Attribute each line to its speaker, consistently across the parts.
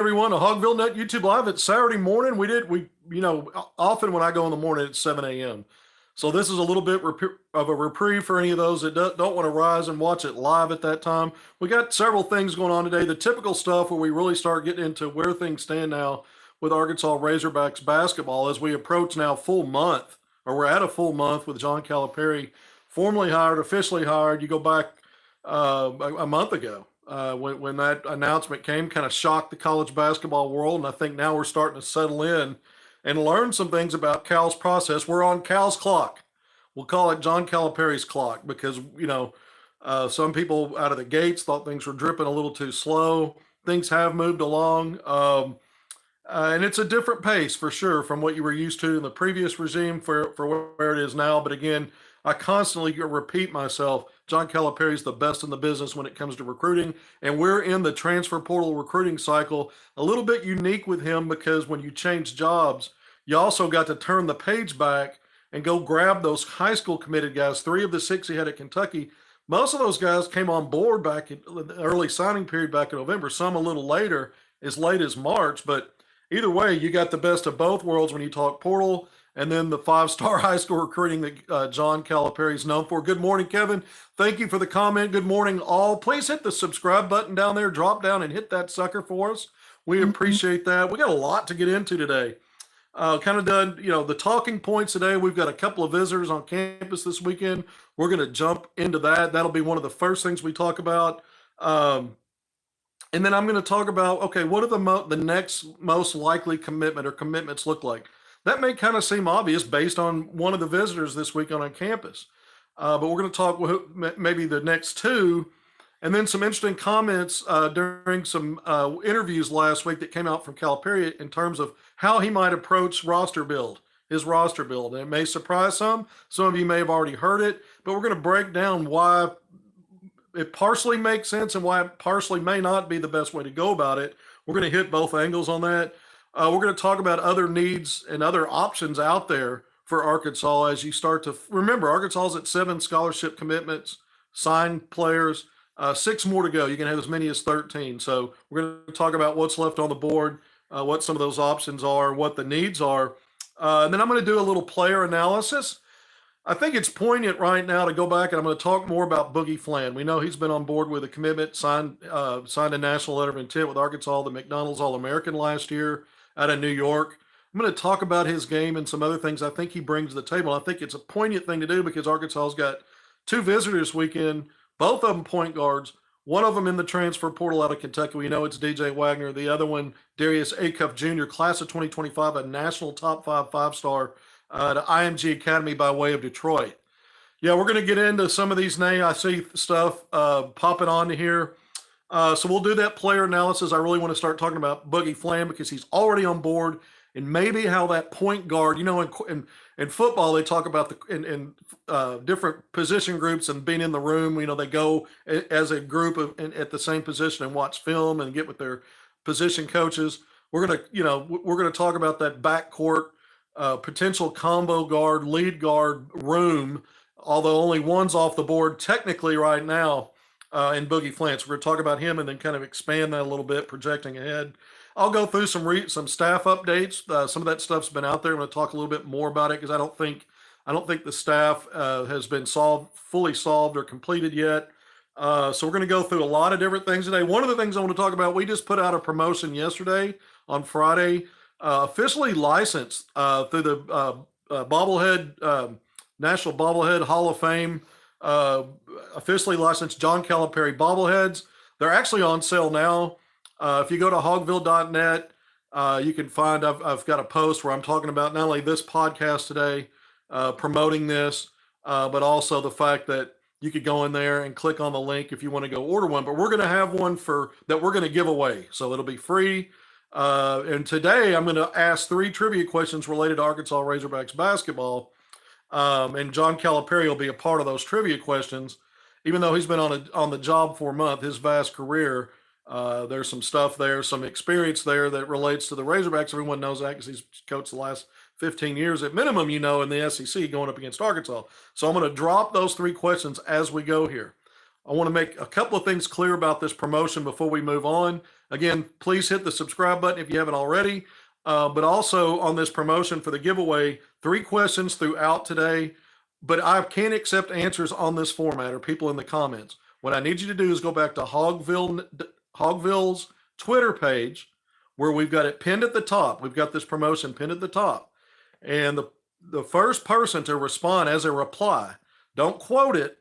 Speaker 1: everyone, to HogvilleNET YouTube Live. It's Saturday morning. Often when I go in the morning, it's 7 a.m. So this is a little bit of a reprieve for any of those that don't want to rise and watch it live at that time. We got several things going on today. The typical stuff where we really start getting into where things stand now with Arkansas Razorbacks basketball as we approach now full month, or we're at a full month with John Calipari formally hired, officially hired. You go back a month ago. When that announcement came, kind of shocked the college basketball world. And I think now we're starting to settle in and learn some things about Cal's process. We're on Cal's clock. We'll call it John Calipari's clock because, some people out of the gates thought things were dripping a little too slow. Things have moved along. And it's a different pace for sure from what you were used to in the previous regime for where it is now. But again, I constantly repeat myself, John Calipari is the best in the business when it comes to recruiting, and we're in the transfer portal recruiting cycle. A little bit unique with him because when you change jobs, you also got to turn the page back and go grab those high school committed guys. 3 of the 6 he had at Kentucky. Most of those guys came on board back in the early signing period back in November, some a little later, as late as March. But either way, you got the best of both worlds when you talk portal and then the 5-star high school recruiting that John Calipari is known for. Good morning, Kevin. Thank you for the comment. Good morning, all. Please hit the subscribe button down there. Drop down and hit that sucker for us. We appreciate that. We got a lot to get into today. Kind of done, the talking points today. We've got a couple of visitors on campus this weekend. We're going to jump into that. That'll be one of the first things we talk about. And then I'm going to talk about, okay, what are the next most likely commitment or commitments look like? That may kind of seem obvious based on one of the visitors this week on campus. But we're going to talk maybe the next 2, and then some interesting comments during some interviews last week that came out from Calipari in terms of how he might approach his roster build. And it may surprise some. Some of you may have already heard it, but we're going to break down why it partially makes sense and why it partially may not be the best way to go about it. We're going to hit both angles on that. We're going to talk about other needs and other options out there for Arkansas as you start to remember Arkansas is at 7 scholarship commitments, signed players, 6 more to go. You can have as many as 13. So we're going to talk about what's left on the board, what some of those options are, what the needs are. And then I'm going to do a little player analysis. I think it's poignant right now to go back, and I'm going to talk more about Boogie Fland. We know he's been on board with a commitment, signed a national letter of intent with Arkansas, the McDonald's All-American last year out of New York. I'm going to talk about his game and some other things I think he brings to the table. I think it's a poignant thing to do because Arkansas's got 2 visitors this weekend, both of them point guards, one of them in the transfer portal out of Kentucky. We know it's DJ Wagner. The other one, Wagner Acuff Jr., class of 2025, a national top 5-star at IMG Academy by way of Detroit. Yeah, we're going to get into some of these names. I see stuff popping on here. So we'll do that player analysis. I really want to start talking about Boogie Fland because he's already on board, and maybe how that point guard, in football, they talk about in different position groups and being in the room. They go as a group at the same position and watch film and get with their position coaches. We're going to talk about that backcourt potential combo guard, lead guard room, although only one's off the board technically right now in Boogie Fland. So we're going to talk about him and then kind of expand that a little bit, projecting ahead. I'll go through some staff updates. Some of that stuff's been out there. I'm going to talk a little bit more about it because I don't think the staff has been fully solved or completed yet. So we're going to go through a lot of different things today. One of the things I want to talk about, we just put out a promotion yesterday on Friday, officially licensed through the National Bobblehead Hall of Fame, officially licensed John Calipari bobbleheads. They're actually on sale now. If you go to HogvilleNET, you can find I've got a post where I'm talking about not only this podcast today, promoting this, but also the fact that you could go in there and click on the link if you want to go order one. But we're going to have one that we're going to give away, so it'll be free. And today I'm going to ask 3 trivia questions related to Arkansas Razorbacks basketball. And John Calipari will be a part of those trivia questions, even though he's been on the job for a month, his vast career. There's some stuff there, some experience there that relates to the Razorbacks. Everyone knows that because he's coached the last 15 years at minimum, in the SEC going up against Arkansas. So I'm going to drop those 3 questions as we go here. I want to make a couple of things clear about this promotion before we move on. Again, please hit the subscribe button if you haven't already. But also on this promotion for the giveaway, 3 questions throughout today. But I can't accept answers on this format or people in the comments. What I need you to do is go back to Hogville's Twitter page, where we've got it pinned at the top. We've got this promotion pinned at the top. And the first person to respond as a reply, don't quote it,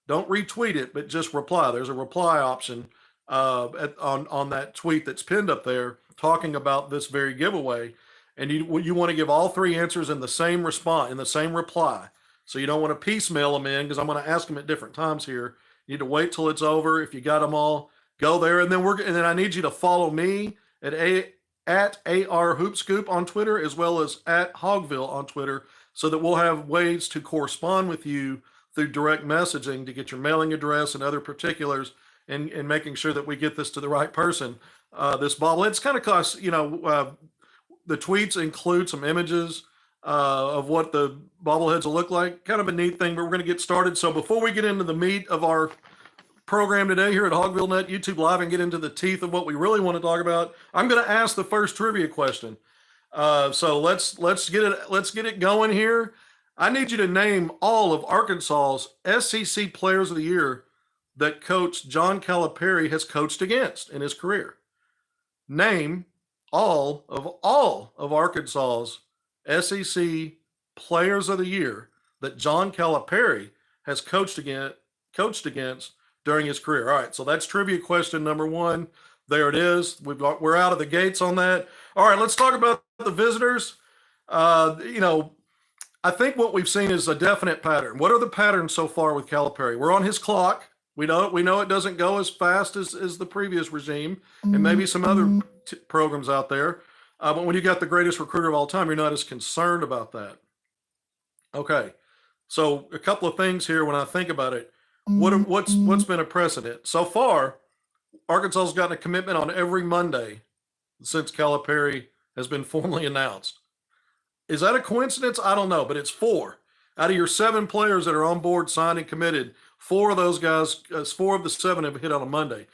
Speaker 1: don't retweet it, but just reply. There's a reply option on that tweet that's pinned up there talking about this very giveaway. And you want to give all 3 answers in the same response, in the same reply. So you don't want to piecemeal them in, because I'm going to ask them at different times here. You need to wait till it's over. If you got them all, go there. And then I need you to follow me at AR Hoop Scoop on Twitter, as well as at Hogville on Twitter, so that we'll have ways to correspond with you through direct messaging to get your mailing address and other particulars, and making sure that we get this to the right person. This bobblehead, it's kind of cost, the tweets include some images of what the bobbleheads will look like. Kind of a neat thing, but we're going to get started. So before we get into the meat of our program today here at HogvilleNET YouTube Live and get into the teeth of what we really want to talk about, I'm going to ask the first trivia question. So let's get it going here. I need you to name all of Arkansas's SEC Players of the Year that Coach John Calipari has coached against in his career. Name all of Arkansas's SEC Players of the Year that John Calipari has coached against during his career. All right, so that's trivia question number 1. There it is. We're out of the gates on that. All right, let's talk about the visitors. I think what we've seen is a definite pattern. What are the patterns so far with Calipari? We're on his clock. We know it doesn't go as fast as the previous regime and maybe some other programs out there. But when you got the greatest recruiter of all time, you're not as concerned about that. Okay, so a couple of things here when I think about it. What's been a precedent? So far, Arkansas has gotten a commitment on every Monday since Calipari has been formally announced. Is that a coincidence? I don't know, but it's 4. Out of your 7 players that are on board, signed, and committed, 4 of those guys, 4 of the 7 have hit on a Monday.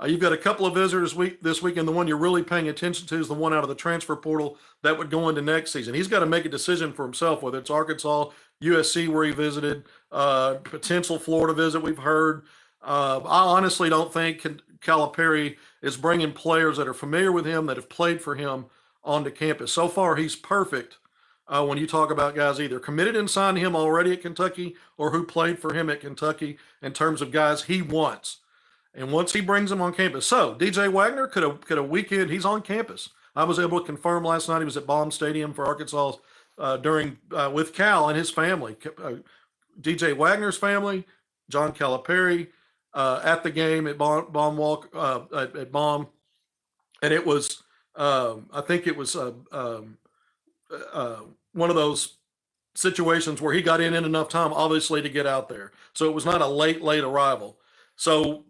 Speaker 1: You've got a couple of visitors this week, and the one you're really paying attention to is the one out of the transfer portal that would go into next season. He's got to make a decision for himself, whether it's Arkansas, USC, where he visited, potential Florida visit we've heard. I honestly don't think Calipari is bringing players that are familiar with him, that have played for him, onto campus. So far, he's perfect when you talk about guys either committed and signed him already at Kentucky or who played for him at Kentucky in terms of guys he wants. And once he brings them on campus. So DJ Wagner could a weekend, he's on campus. I was able to confirm last night he was at Baum Stadium for Arkansas with Cal and his family. DJ Wagner's family, John Calipari, at the game at Baum. And it was, I think it was one of those situations where he got in enough time, obviously, to get out there. So it was not a late arrival. So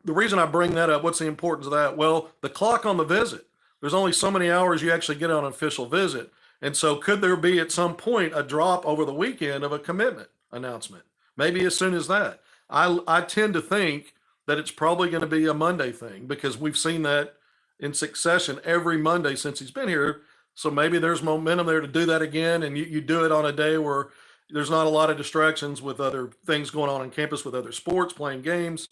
Speaker 1: the reason I bring that up, what's the importance of that? Well, the clock on the visit, there's only so many hours you actually get on an official visit. And so could there be at some point a drop over the weekend of a commitment announcement? Maybe as soon as that. I tend to think that it's probably going to be a Monday thing, because we've seen that in succession every Monday since he's been here. So maybe there's momentum there to do that again, and you do it on a day where there's not a lot of distractions with other things going on campus, with other sports, playing games.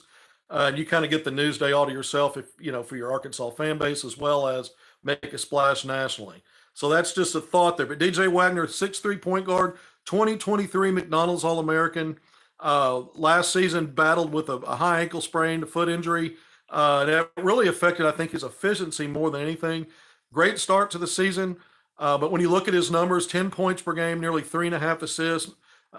Speaker 1: And you kind of get the news day all to yourself, for your Arkansas fan base, as well as make a splash nationally. So that's just a thought there. But DJ Wagner, 6'3" point guard, 2023 McDonald's All-American. Last season battled with a high ankle sprain, a foot injury. That really affected, I think, his efficiency more than anything. Great start to the season. But when you look at his numbers, 10 points per game, nearly 3.5 assists,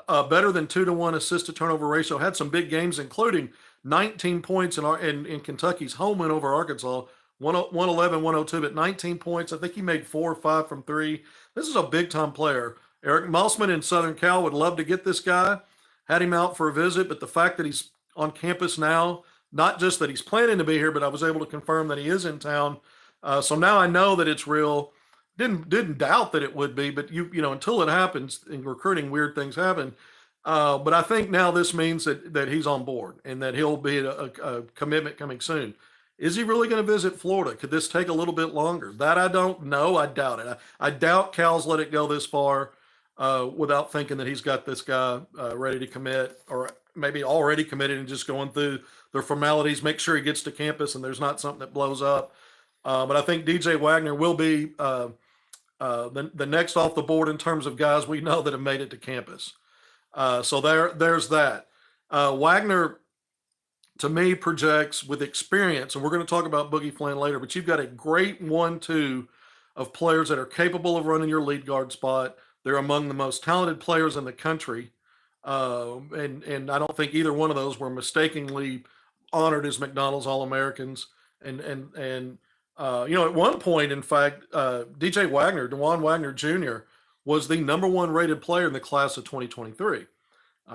Speaker 1: better than 2-to-1 assist to turnover ratio. Had some big games, including 19 points in Kentucky's home win over Arkansas, 111-102, but 19 points. I think he made 4 or 5 from 3. This is a big-time player. Eric Mossman in Southern Cal would love to get this guy, had him out for a visit, but the fact that he's on campus now, not just that he's planning to be here, but I was able to confirm that he is in town. So now I know that it's real. Didn't doubt that it would be, but until it happens in recruiting, weird things happen. But I think now this means that he's on board and that he'll be a commitment coming soon. Is he really going to visit Florida? Could this take a little bit longer? That I don't know. I doubt it. I doubt Cal's let it go this far without thinking that he's got this guy ready to commit, or maybe already committed and just going through the formalities, make sure he gets to campus and there's not something that blows up. But I think DJ Wagner will be the next off the board in terms of guys we know that have made it to campus. So there's that. Wagner, to me, projects with experience, and we're going to talk about Boogie Flynn later, but you've got a great 1-2 of players that are capable of running your lead guard spot. They're among the most talented players in the country. And I don't think either one of those were mistakenly honored as McDonald's All-Americans. And at one point, in fact, DJ Wagner, DeJuan Wagner Jr., was the number one rated player in the class of 2023.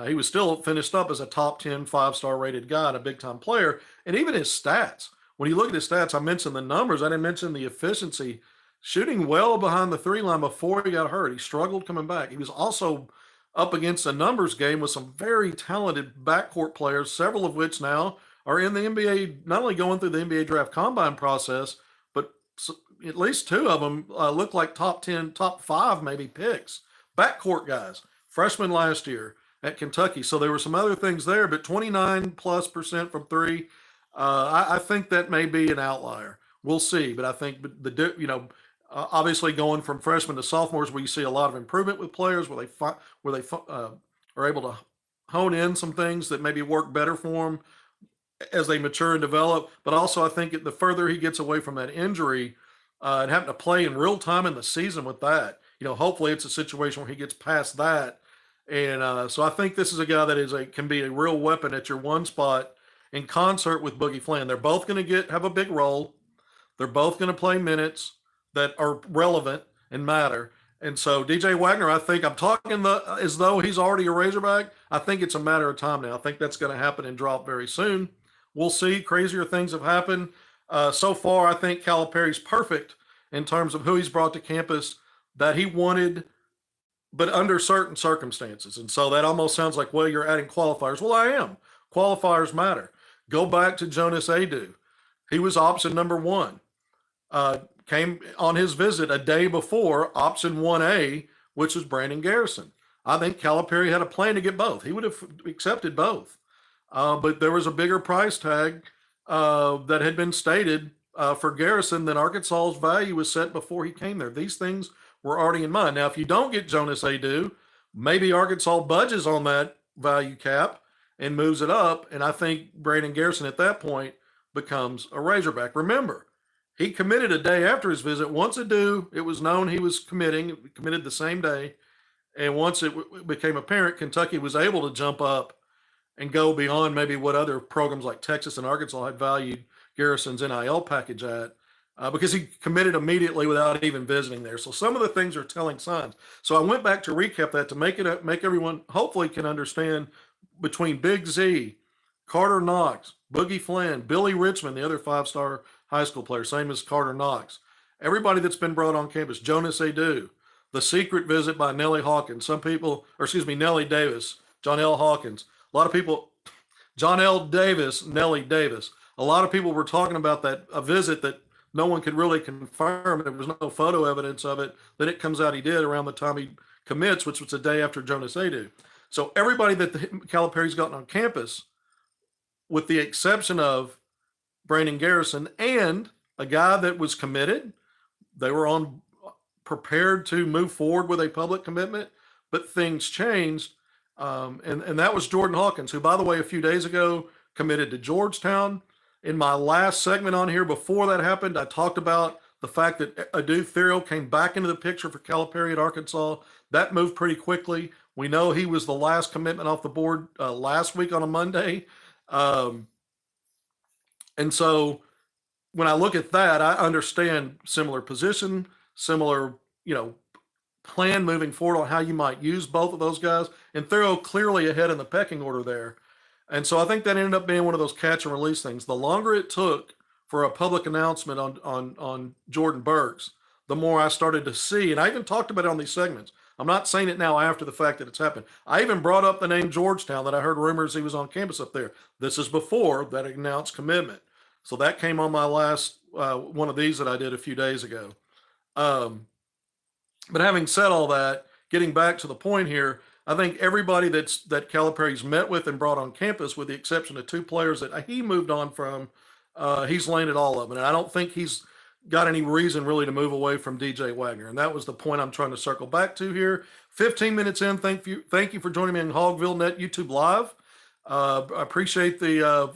Speaker 1: He was still finished up as a top 10 5-star rated guy and a big time player. And even his stats, when you look at his stats, I mentioned the numbers, I didn't mention the efficiency, shooting well behind the 3 line before he got hurt. He struggled coming back. He was also up against a numbers game with some very talented backcourt players, several of which now are in the NBA, not only going through the NBA draft combine process, but at least 2 of them look like top 10, top 5 maybe picks. Backcourt guys, freshmen last year at Kentucky. So there were some other things there, but 29+% from 3. I think that may be an outlier. We'll see, but I think obviously going from freshmen to sophomores, where you see a lot of improvement with players, where they are able to hone in some things that maybe work better for them as they mature and develop. But also, I think the further he gets away from that injury and having to play in real time in the season with that, hopefully it's a situation where he gets past that. And so I think this is a guy that can be a real weapon at your 1 spot in concert with Boogie Flynn. They're both going to have a big role. They're both going to play minutes that are relevant and matter. And so DJ Wagner, I think I'm talking as though he's already a Razorback. I think it's a matter of time now. I think that's going to happen and drop very soon. We'll see. Crazier things have happened. So far, I think Calipari's perfect in terms of who he's brought to campus that he wanted, but under certain circumstances. And so that almost sounds like, well, you're adding qualifiers. Well, I am. Qualifiers matter. Go back to Jonas Adu. He was option number 1. Came on his visit a day before option 1A, which was Brandon Garrison. I think Calipari had a plan to get both. He would have accepted both. But there was a bigger price tag that had been stated for Garrison than Arkansas's value was set before he came there. These things were already in mind. Now, if you don't get Jonas Adu, maybe Arkansas budges on that value cap and moves it up. And I think Brandon Garrison at that point becomes a Razorback. Remember, he committed a day after his visit. Once Adu, it was known he was committed the same day. And once it became apparent, Kentucky was able to jump up and go beyond maybe what other programs like Texas and Arkansas had valued Garrison's NIL package at, because he committed immediately without even visiting there. So some of the things are telling signs. So I went back to recap that to make everyone hopefully can understand between Big Z, Carter Knox, Boogie Flynn, Billy Richmond, the other 5-star high school player, same as Carter Knox, everybody that's been brought on campus, Jonas Adu, the secret visit by Nellie Hawkins, Nellie Davis, John L. Hawkins, a lot of people, John L. Davis, Nellie Davis, a lot of people were talking about a visit that no one could really confirm. There was no photo evidence of it. Then it comes out he did around the time he commits, which was the day after Jonas Adu. So everybody that Calipari's gotten on campus, with the exception of Brandon Garrison and a guy that was committed, they were prepared to move forward with a public commitment, but things changed. And that was Jordan Hawkins, who, by the way, a few days ago committed to Georgetown. In my last segment on here, before that happened, I talked about the fact that Adu Theriot came back into the picture for Calipari at Arkansas. That moved pretty quickly. We know he was the last commitment off the board last week on a Monday. And so when I look at that, I understand similar position, similar, plan moving forward on how you might use both of those guys. And Theriot clearly ahead in the pecking order there. And so I think that ended up being one of those catch and release things. The longer it took for a public announcement on Jordan Burks, the more I started to see, and I even talked about it on these segments. I'm not saying it now after the fact that it's happened. I even brought up the name Georgetown, that I heard rumors he was on campus up there. This is before that announced commitment. So that came on my last one of these that I did a few days ago. Um, but having said all that, getting back to the point here, I think everybody that Calipari's met with and brought on campus, with the exception of two players that he moved on from, he's landed all of them. And I don't think he's got any reason really to move away from DJ Wagner. And that was the point I'm trying to circle back to here. 15 minutes in. Thank you for joining me on HogvilleNET YouTube Live. I appreciate the,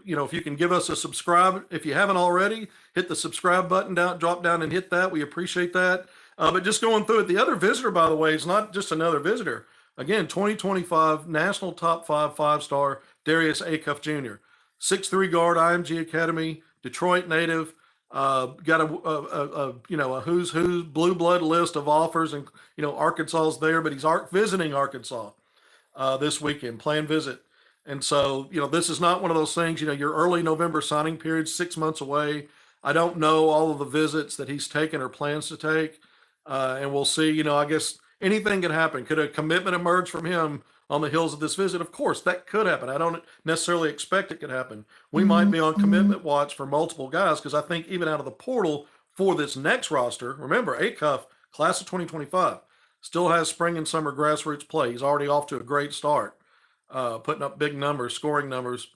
Speaker 1: if you can give us a subscribe, if you haven't already, hit the subscribe button down, drop down and hit that. We appreciate that. But just going through it, the other visitor, by the way, is not just another visitor. Again, 2025 National Top 5 5-star Wagner Acuff Jr. 6'3" guard, IMG Academy, Detroit native. Got a who's blue blood list of offers, and Arkansas's there, but he's visiting Arkansas this weekend, playing visit. And so, this is not one of those things, your early November signing period, 6 months away. I don't know all of the visits that he's taken or plans to take. And we'll see, I guess anything can happen. Could a commitment emerge from him on the heels of this visit? Of course, that could happen. I don't necessarily expect it could happen. We might be on commitment watch for multiple guys, because I think even out of the portal for this next roster, remember, Acuff, class of 2025, still has spring and summer grassroots play. He's already off to a great start, putting up big numbers, scoring numbers.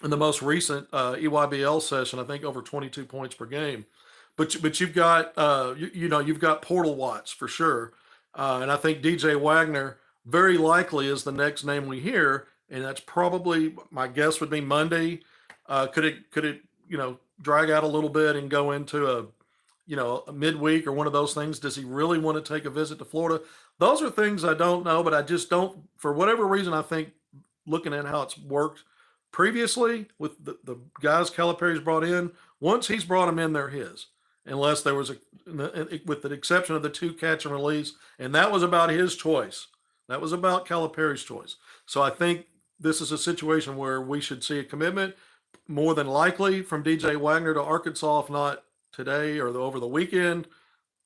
Speaker 1: In the most recent EYBL session, I think over 22 points per game. But you've got you've got portal watch for sure, and I think DJ Wagner very likely is the next name we hear, and that's probably, my guess would be Monday. Could it drag out a little bit and go into a midweek or one of those things? Does he really want to take a visit to Florida? Those are things I don't know, but I just don't, for whatever reason, I think looking at how it's worked previously with the guys Calipari's brought in, once he's brought them in, they're his. Unless there was with the exception of the 2 catch and release, and that was about his choice. That was about Calipari's choice. So I think this is a situation where we should see a commitment, more than likely, from DJ Wagner to Arkansas, if not today or over the weekend,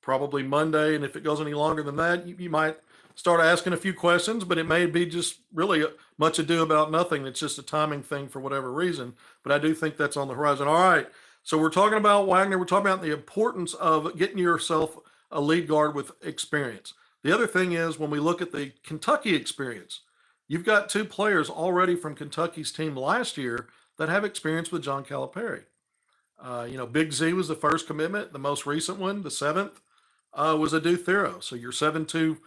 Speaker 1: probably Monday. And if it goes any longer than that, you might start asking a few questions, but it may be just really much ado about nothing. It's just a timing thing for whatever reason. But I do think that's on the horizon. All right. So we're talking about Wagner. We're talking about the importance of getting yourself a lead guard with experience. The other thing is, when we look at the Kentucky experience, you've got 2 players already from Kentucky's team last year that have experience with John Calipari. Big Z was the first commitment. The most recent one, the 7th, was Adu Thero. So your 7'2"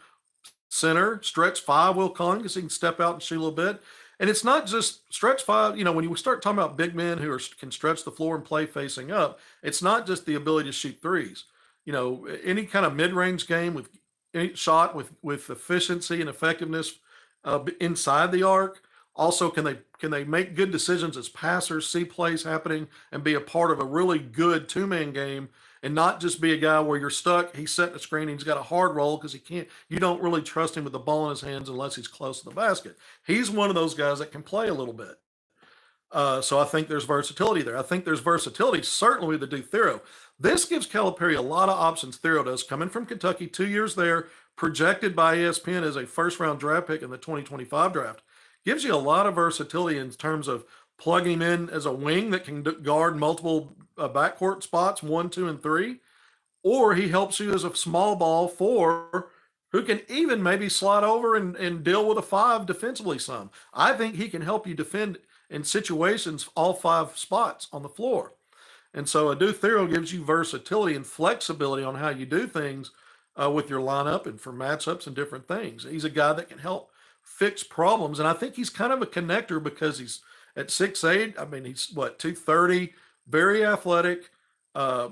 Speaker 1: center, stretch 5 Will Collins, because he can step out and shoot a little bit. And it's not just stretch 5. When you start talking about big men who can stretch the floor and play facing up, it's not just the ability to shoot threes. Any kind of mid-range game with any shot with efficiency and effectiveness inside the arc. Also, can they make good decisions as passers, see plays happening, and be a part of a really good 2-man game, and not just be a guy where you're stuck. He's setting a screen. He's got a hard roll because you don't really trust him with the ball in his hands unless he's close to the basket. He's one of those guys that can play a little bit. So I think there's versatility there. I think there's versatility certainly with the Thero. This gives Calipari a lot of options. Thero does, coming from Kentucky, 2 years there, projected by ESPN as a first-round draft pick in the 2025 draft. Gives you a lot of versatility in terms of plugging him in as a wing that can guard multiple backcourt spots, 1, 2, and 3, or he helps you as a small ball 4 who can even maybe slide over and deal with a 5 defensively some. I think he can help you defend in situations all 5 spots on the floor. And so Adu Thero gives you versatility and flexibility on how you do things with your lineup and for matchups and different things. He's a guy that can help fix problems, and I think he's kind of a connector because he's at 6'8". I mean, he's 230, very athletic,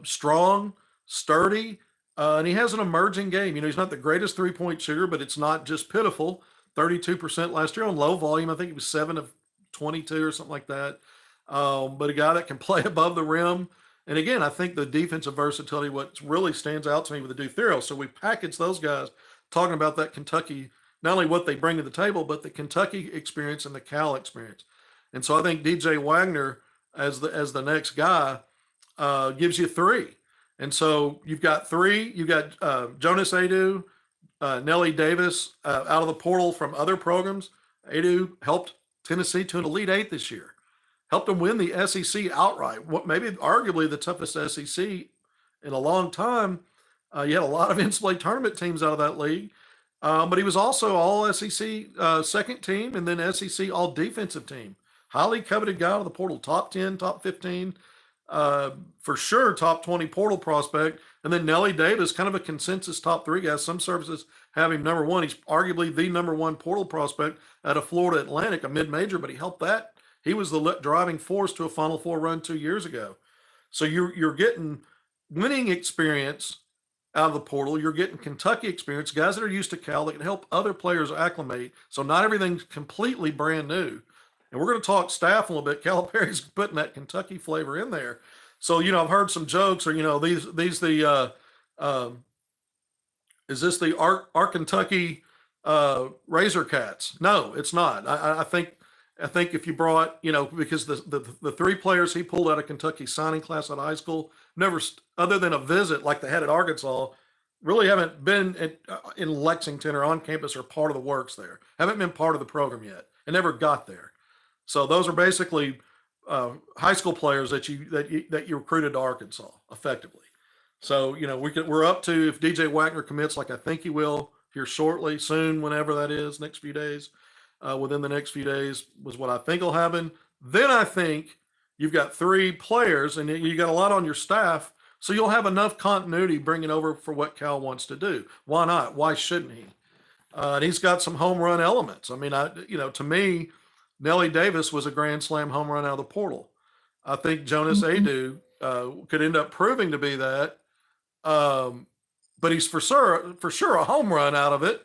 Speaker 1: strong, sturdy, and he has an emerging game. He's not the greatest 3-point shooter, but it's not just pitiful. 32% last year on low volume. I think he was 7 of 22 or something like that. But a guy that can play above the rim. And again, I think the defensive versatility, what really stands out to me with the Thero. So we package those guys talking about that Kentucky, not only what they bring to the table, but the Kentucky experience and the Cal experience. And so I think DJ Wagner as the next guy gives you 3. And so you've got 3. You've got Jonas Adu, Nelly Davis out of the portal from other programs. Adu helped Tennessee to an Elite 8 this year. helped them win the SEC outright. What maybe arguably the toughest SEC in a long time. You had a lot of NCAA tournament teams out of that league. But he was also all SEC second team and then SEC all defensive team. Highly coveted guy out of the portal, top 10, top 15, for sure, top 20 portal prospect. And then Nelly Davis, kind of a consensus top 3 guy. Some services have him number 1. He's arguably the number 1 portal prospect out of Florida Atlantic, a mid-major, but he helped that. He was the driving force to a Final Four run 2 years ago. So you're getting winning experience out of the portal. You're getting Kentucky experience, guys that are used to Cal that can help other players acclimate. So not everything's completely brand new. And we're going to talk staff a little bit. Calipari's putting that Kentucky flavor in there. So, I've heard some jokes or, is this the Kentucky Razor Cats? No, it's not. I think if you brought, because the 3 players he pulled out of Kentucky signing class out of high school, never, other than a visit like they had at Arkansas, really haven't been in Lexington or on campus or part of the works there. Haven't been part of the program yet and never got there. So those are basically high school players that you recruited to Arkansas effectively. So, we're up to, if DJ Wagner commits like I think he will here shortly, soon, whenever that is, next few days, within the next few days was what I think will happen. Then I think you've got 3 players and you got a lot on your staff. So you'll have enough continuity bringing over for what Cal wants to do. Why not? Why shouldn't he? And he's got some home run elements. I mean, to me, Nelly Davis was a grand slam home run out of the portal. I think Jonas Adu could end up proving to be that. But he's for sure a home run out of it.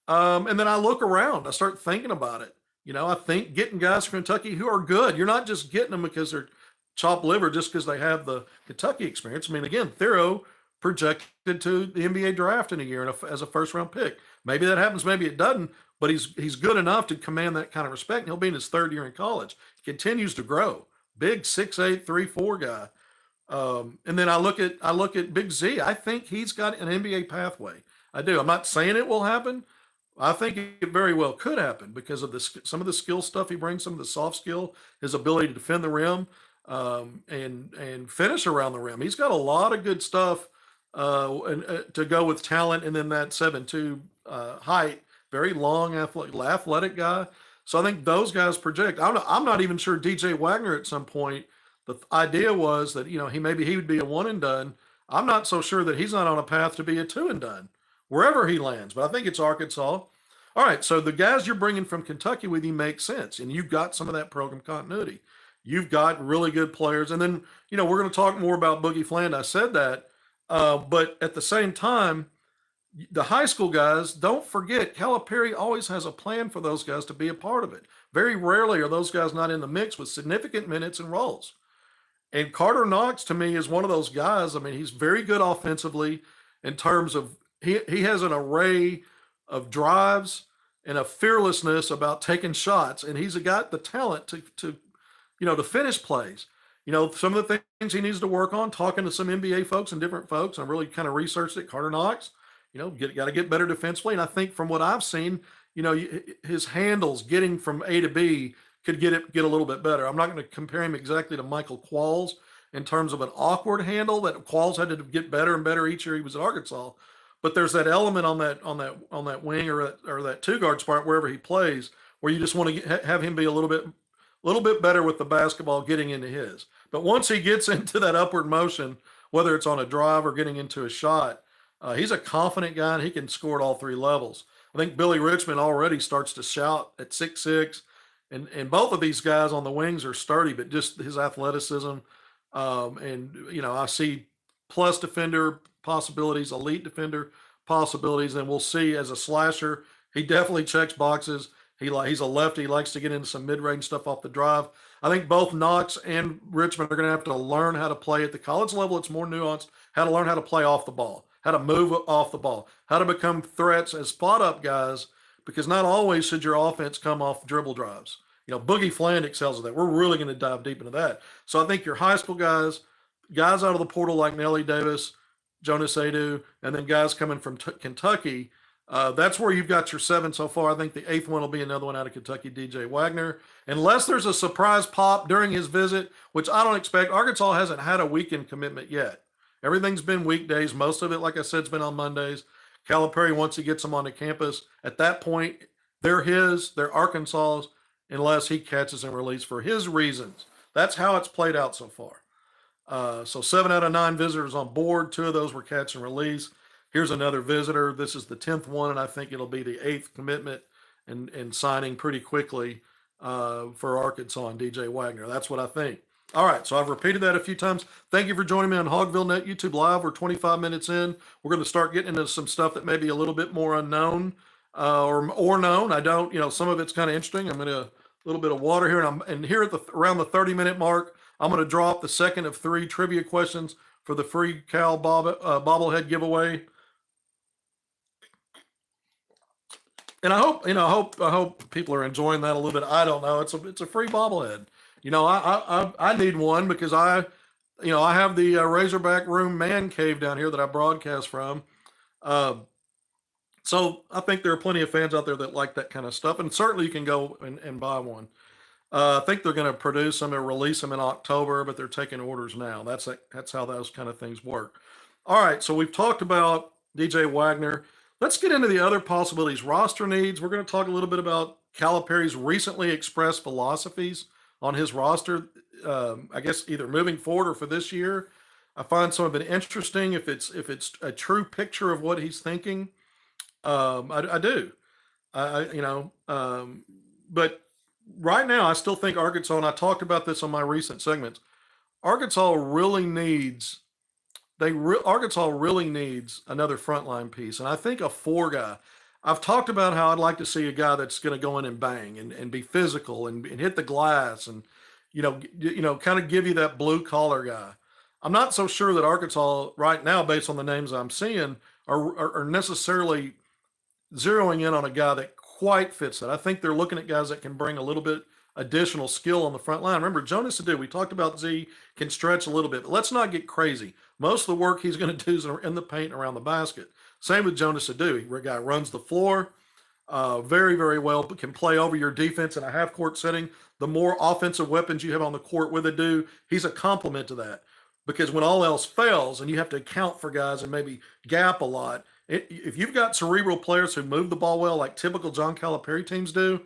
Speaker 1: And then I look around, I start thinking about it. I think getting guys from Kentucky who are good, you're not just getting them because they're chopped liver just because they have the Kentucky experience. I mean, again, Thero projected to the NBA draft in a year as a first round pick. Maybe that happens, maybe it doesn't, but he's good enough to command that kind of respect. And he'll be in his 3rd year in college. He continues to grow. Big 6'8", 3'4" guy. And then I look at Big Z. I think he's got an NBA pathway. I do. I'm not saying it will happen. I think it very well could happen because of some of the skill stuff he brings, some of the soft skill, his ability to defend the rim, and finish around the rim. He's got a lot of good stuff to go with talent, and then that 7'2" height, very long, athletic guy. So I think those guys project. I'm not even sure DJ Wagner at some point. The idea was that he would be a 1 and done. I'm not so sure that he's not on a path to be a 2 and done wherever he lands, but I think it's Arkansas. All right, so the guys you're bringing from Kentucky with you make sense, and you've got some of that program continuity. You've got really good players, and then we're going to talk more about Boogie Fland. I said that, but at the same time, the high school guys, don't forget, Calipari always has a plan for those guys to be a part of it. Very rarely are those guys not in the mix with significant minutes and roles. And Carter Knox, to me, is one of those guys. I mean, he's very good offensively in terms of he has an array of drives and a fearlessness about taking shots, and he's got the talent to finish plays. Some of the things he needs to work on, talking to some NBA folks and different folks. I really kind of researched it. Carter Knox, got to get better defensively. And I think from what I've seen, his handles getting from A to B could get a little bit better. I'm not going to compare him exactly to Michael Qualls in terms of an awkward handle that Qualls had to get better and better each year he was at Arkansas. But there's that element on that wing or that 2-guard spot wherever he plays, where you just want to have him be a little bit better with the basketball getting into his. But once he gets into that upward motion, whether it's on a drive or getting into a shot, he's a confident guy and he can score at all 3 levels. I think Billy Richmond already starts to shout at 6'6", and both of these guys on the wings are sturdy, but just his athleticism, I see plus defender possibilities, elite defender possibilities, and we'll see as a slasher. He definitely checks boxes. He's a lefty. He likes to get into some mid-range stuff off the drive. I think both Knox and Richmond are going to have to learn how to play at the college level. It's more nuanced, how to learn how to play off the ball, how to move off the ball, how to become threats as spot-up guys, because not always should your offense come off dribble drives. Boogie Fland excels at that. We're really going to dive deep into that. So I think your high school guys out of the portal like Nelly Davis, Jonas Adu, and then guys coming from Kentucky, That's where you've got your 7 so far. I think the 8th one will be another one out of Kentucky, DJ Wagner. Unless there's a surprise pop during his visit, which I don't expect. Arkansas hasn't had a weekend commitment yet. Everything's been weekdays. Most of it, like I said, has been on Mondays. Calipari, once he gets them onto campus, at that point, they're Arkansas's, unless he catches and release for his reasons. That's how it's played out so far. So 7 out of 9 visitors on board. 2 of those were catch and release. Here's another visitor. This is the 10th one, and I think it'll be the 8th commitment and signing pretty quickly for Arkansas and DJ Wagner. That's what I think. All right, so I've repeated that a few times. Thank you for joining me on HogvilleNET YouTube Live. We're 25 minutes in. We're going to start getting into some stuff that may be a little bit more unknown or known. I don't, some of it's kind of interesting. I'm going to a little bit of water here, and here at around the 30-minute mark, I'm going to drop the second of 3 trivia questions for the free Cal bobblehead giveaway. And I hope people are enjoying that a little bit. I don't know. It's a free bobblehead. I need one because I have the Razorback Room man cave down here that I broadcast from. So I think there are plenty of fans out there that like that kind of stuff, and certainly you can go and buy one. I think they're going to produce them and release them in October, but they're taking orders now. That's how those kind of things work. All right, so we've talked about DJ Wagner. Let's get into the other possibilities. Roster needs. We're going to talk a little bit about Calipari's recently expressed philosophies on his roster. I guess either moving forward or for this year. I find some of it interesting. If it's a true picture of what he's thinking, I do. But right now, I still think Arkansas, and I talked about this on my recent segments. Arkansas really needs another frontline piece, and I think a 4 guy. I've talked about how I'd like to see a guy that's going to go in and bang and be physical and hit the glass and kind of give you that blue collar guy. I'm not so sure that Arkansas right now, based on the names I'm seeing, are necessarily zeroing in on a guy that quite fits that. I think they're looking at guys that can bring a little bit additional skill on the front line. Remember, Jonas Adu, we talked about Z, can stretch a little bit, but let's not get crazy. Most of the work he's going to do is in the paint and around the basket. Same with Jonas Adu. The guy runs the floor very, very well, but can play over your defense in a half-court setting. The more offensive weapons you have on the court with Adu, he's a complement to that. Because when all else fails and you have to account for guys and maybe gap a lot, if you've got cerebral players who move the ball well like typical John Calipari teams do,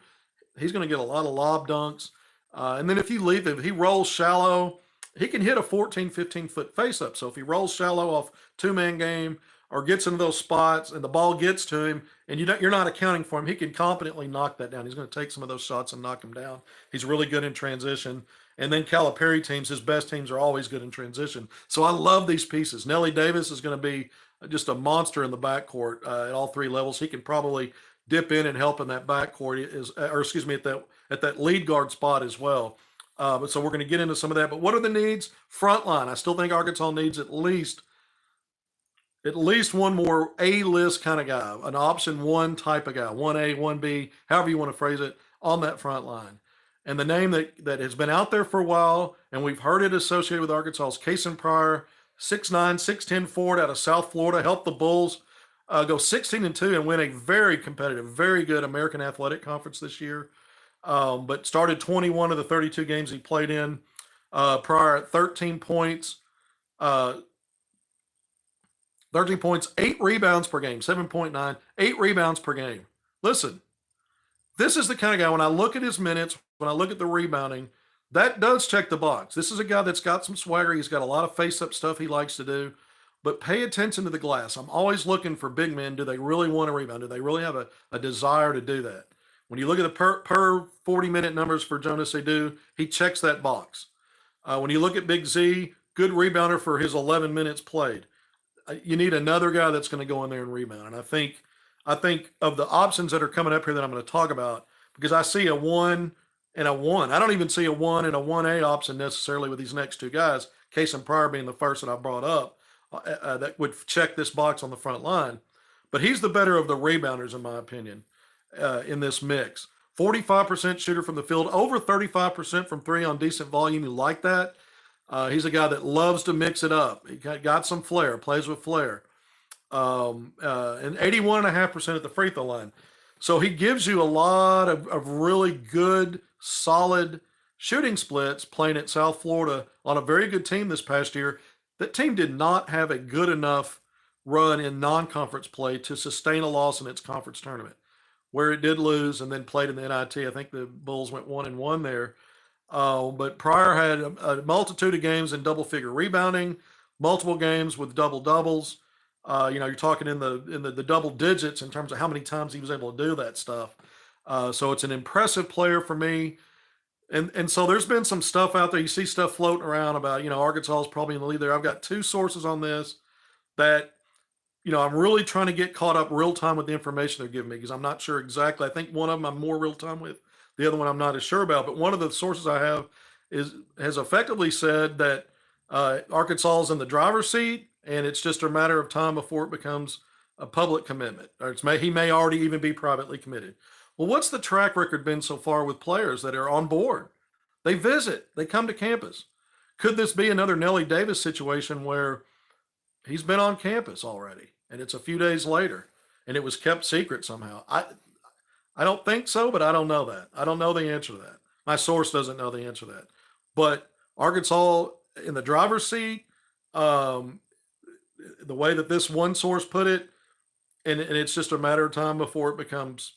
Speaker 1: he's going to get a lot of lob dunks. And then if he rolls shallow, he can hit a 14, 15-foot face-up. So if he rolls shallow off two-man game or gets into those spots and the ball gets to him and you're not accounting for him, he can competently knock that down. He's going to take some of those shots and knock them down. He's really good in transition. And then Calipari teams, his best teams are always good in transition. So I love these pieces. Nelly Davis is going to be just a monster in the backcourt at all 3 levels. He can probably dip in and help in that backcourt, at that lead guard spot as well. But so we're going to get into some of that. But what are the needs? Frontline. I still think Arkansas needs at least one more A-list kind of guy, an option 1 type of guy, 1A, 1B, however you want to phrase it, on that front line. And the name that has been out there for a while, and we've heard it associated with Arkansas, is Kason Pryor, 6'9", 6'10" forward out of South Florida, helped the Bulls go 16-2 and win a very competitive, very good American Athletic Conference this year. But started 21 of the 32 games he played in. Pryor at 13 points, 8 rebounds per game, 7.9, 8 rebounds per game. Listen, this is the kind of guy, when I look at his minutes, when I look at the rebounding, that does check the box. This is a guy that's got some swagger. He's got a lot of face-up stuff he likes to do. But pay attention to the glass. I'm always looking for big men. Do they really want to rebound? Do they really have a desire to do that? When you look at the per 40-minute numbers for Jonas Adu, he checks that box. When you look at Big Z, good rebounder for his 11 minutes played. You need another guy that's going to go in there and rebound. And I think of the options that are coming up here that I'm going to talk about, because I see a 1 and a 1. I don't even see a 1 and a 1A option necessarily with these next 2 guys, Kason Pryor being the first that I brought up, that would check this box on the front line. But he's the better of the rebounders, in my opinion, in this mix. 45% shooter from the field, over 35% from 3 on decent volume. You like that? He's a guy that loves to mix it up. He got some flair, plays with flair. and 81.5% at the free throw line. So he gives you a lot of really good, solid shooting splits playing at South Florida on a very good team this past year. That team did not have a good enough run in non-conference play to sustain a loss in its conference tournament, where it did lose and then played in the NIT. I think the Bulls went 1-1 there. But Pryor had a multitude of games in double-figure rebounding, multiple games with double doubles. You're talking in the double digits in terms of how many times he was able to do that stuff. So it's an impressive player for me. And so there's been some stuff out there. You see stuff floating around about, Arkansas is probably in the lead there. I've got two sources on this that, I'm really trying to get caught up real time with the information they're giving me because I'm not sure exactly. I think one of them I'm more real time with. The other one I'm not as sure about. But one of the sources I have has effectively said that Arkansas is in the driver's seat, and it's just a matter of time before it becomes a public commitment. Or he may already even be privately committed. Well, what's the track record been so far with players that are on board? They visit, they come to campus. Could this be another Nellie Davis situation where he's been on campus already and it's a few days later and it was kept secret somehow? I don't think so, but I don't know that. I don't know the answer to that. My source doesn't know the answer to that. But Arkansas in the driver's seat, the way that this one source put it, and it's just a matter of time before it becomes,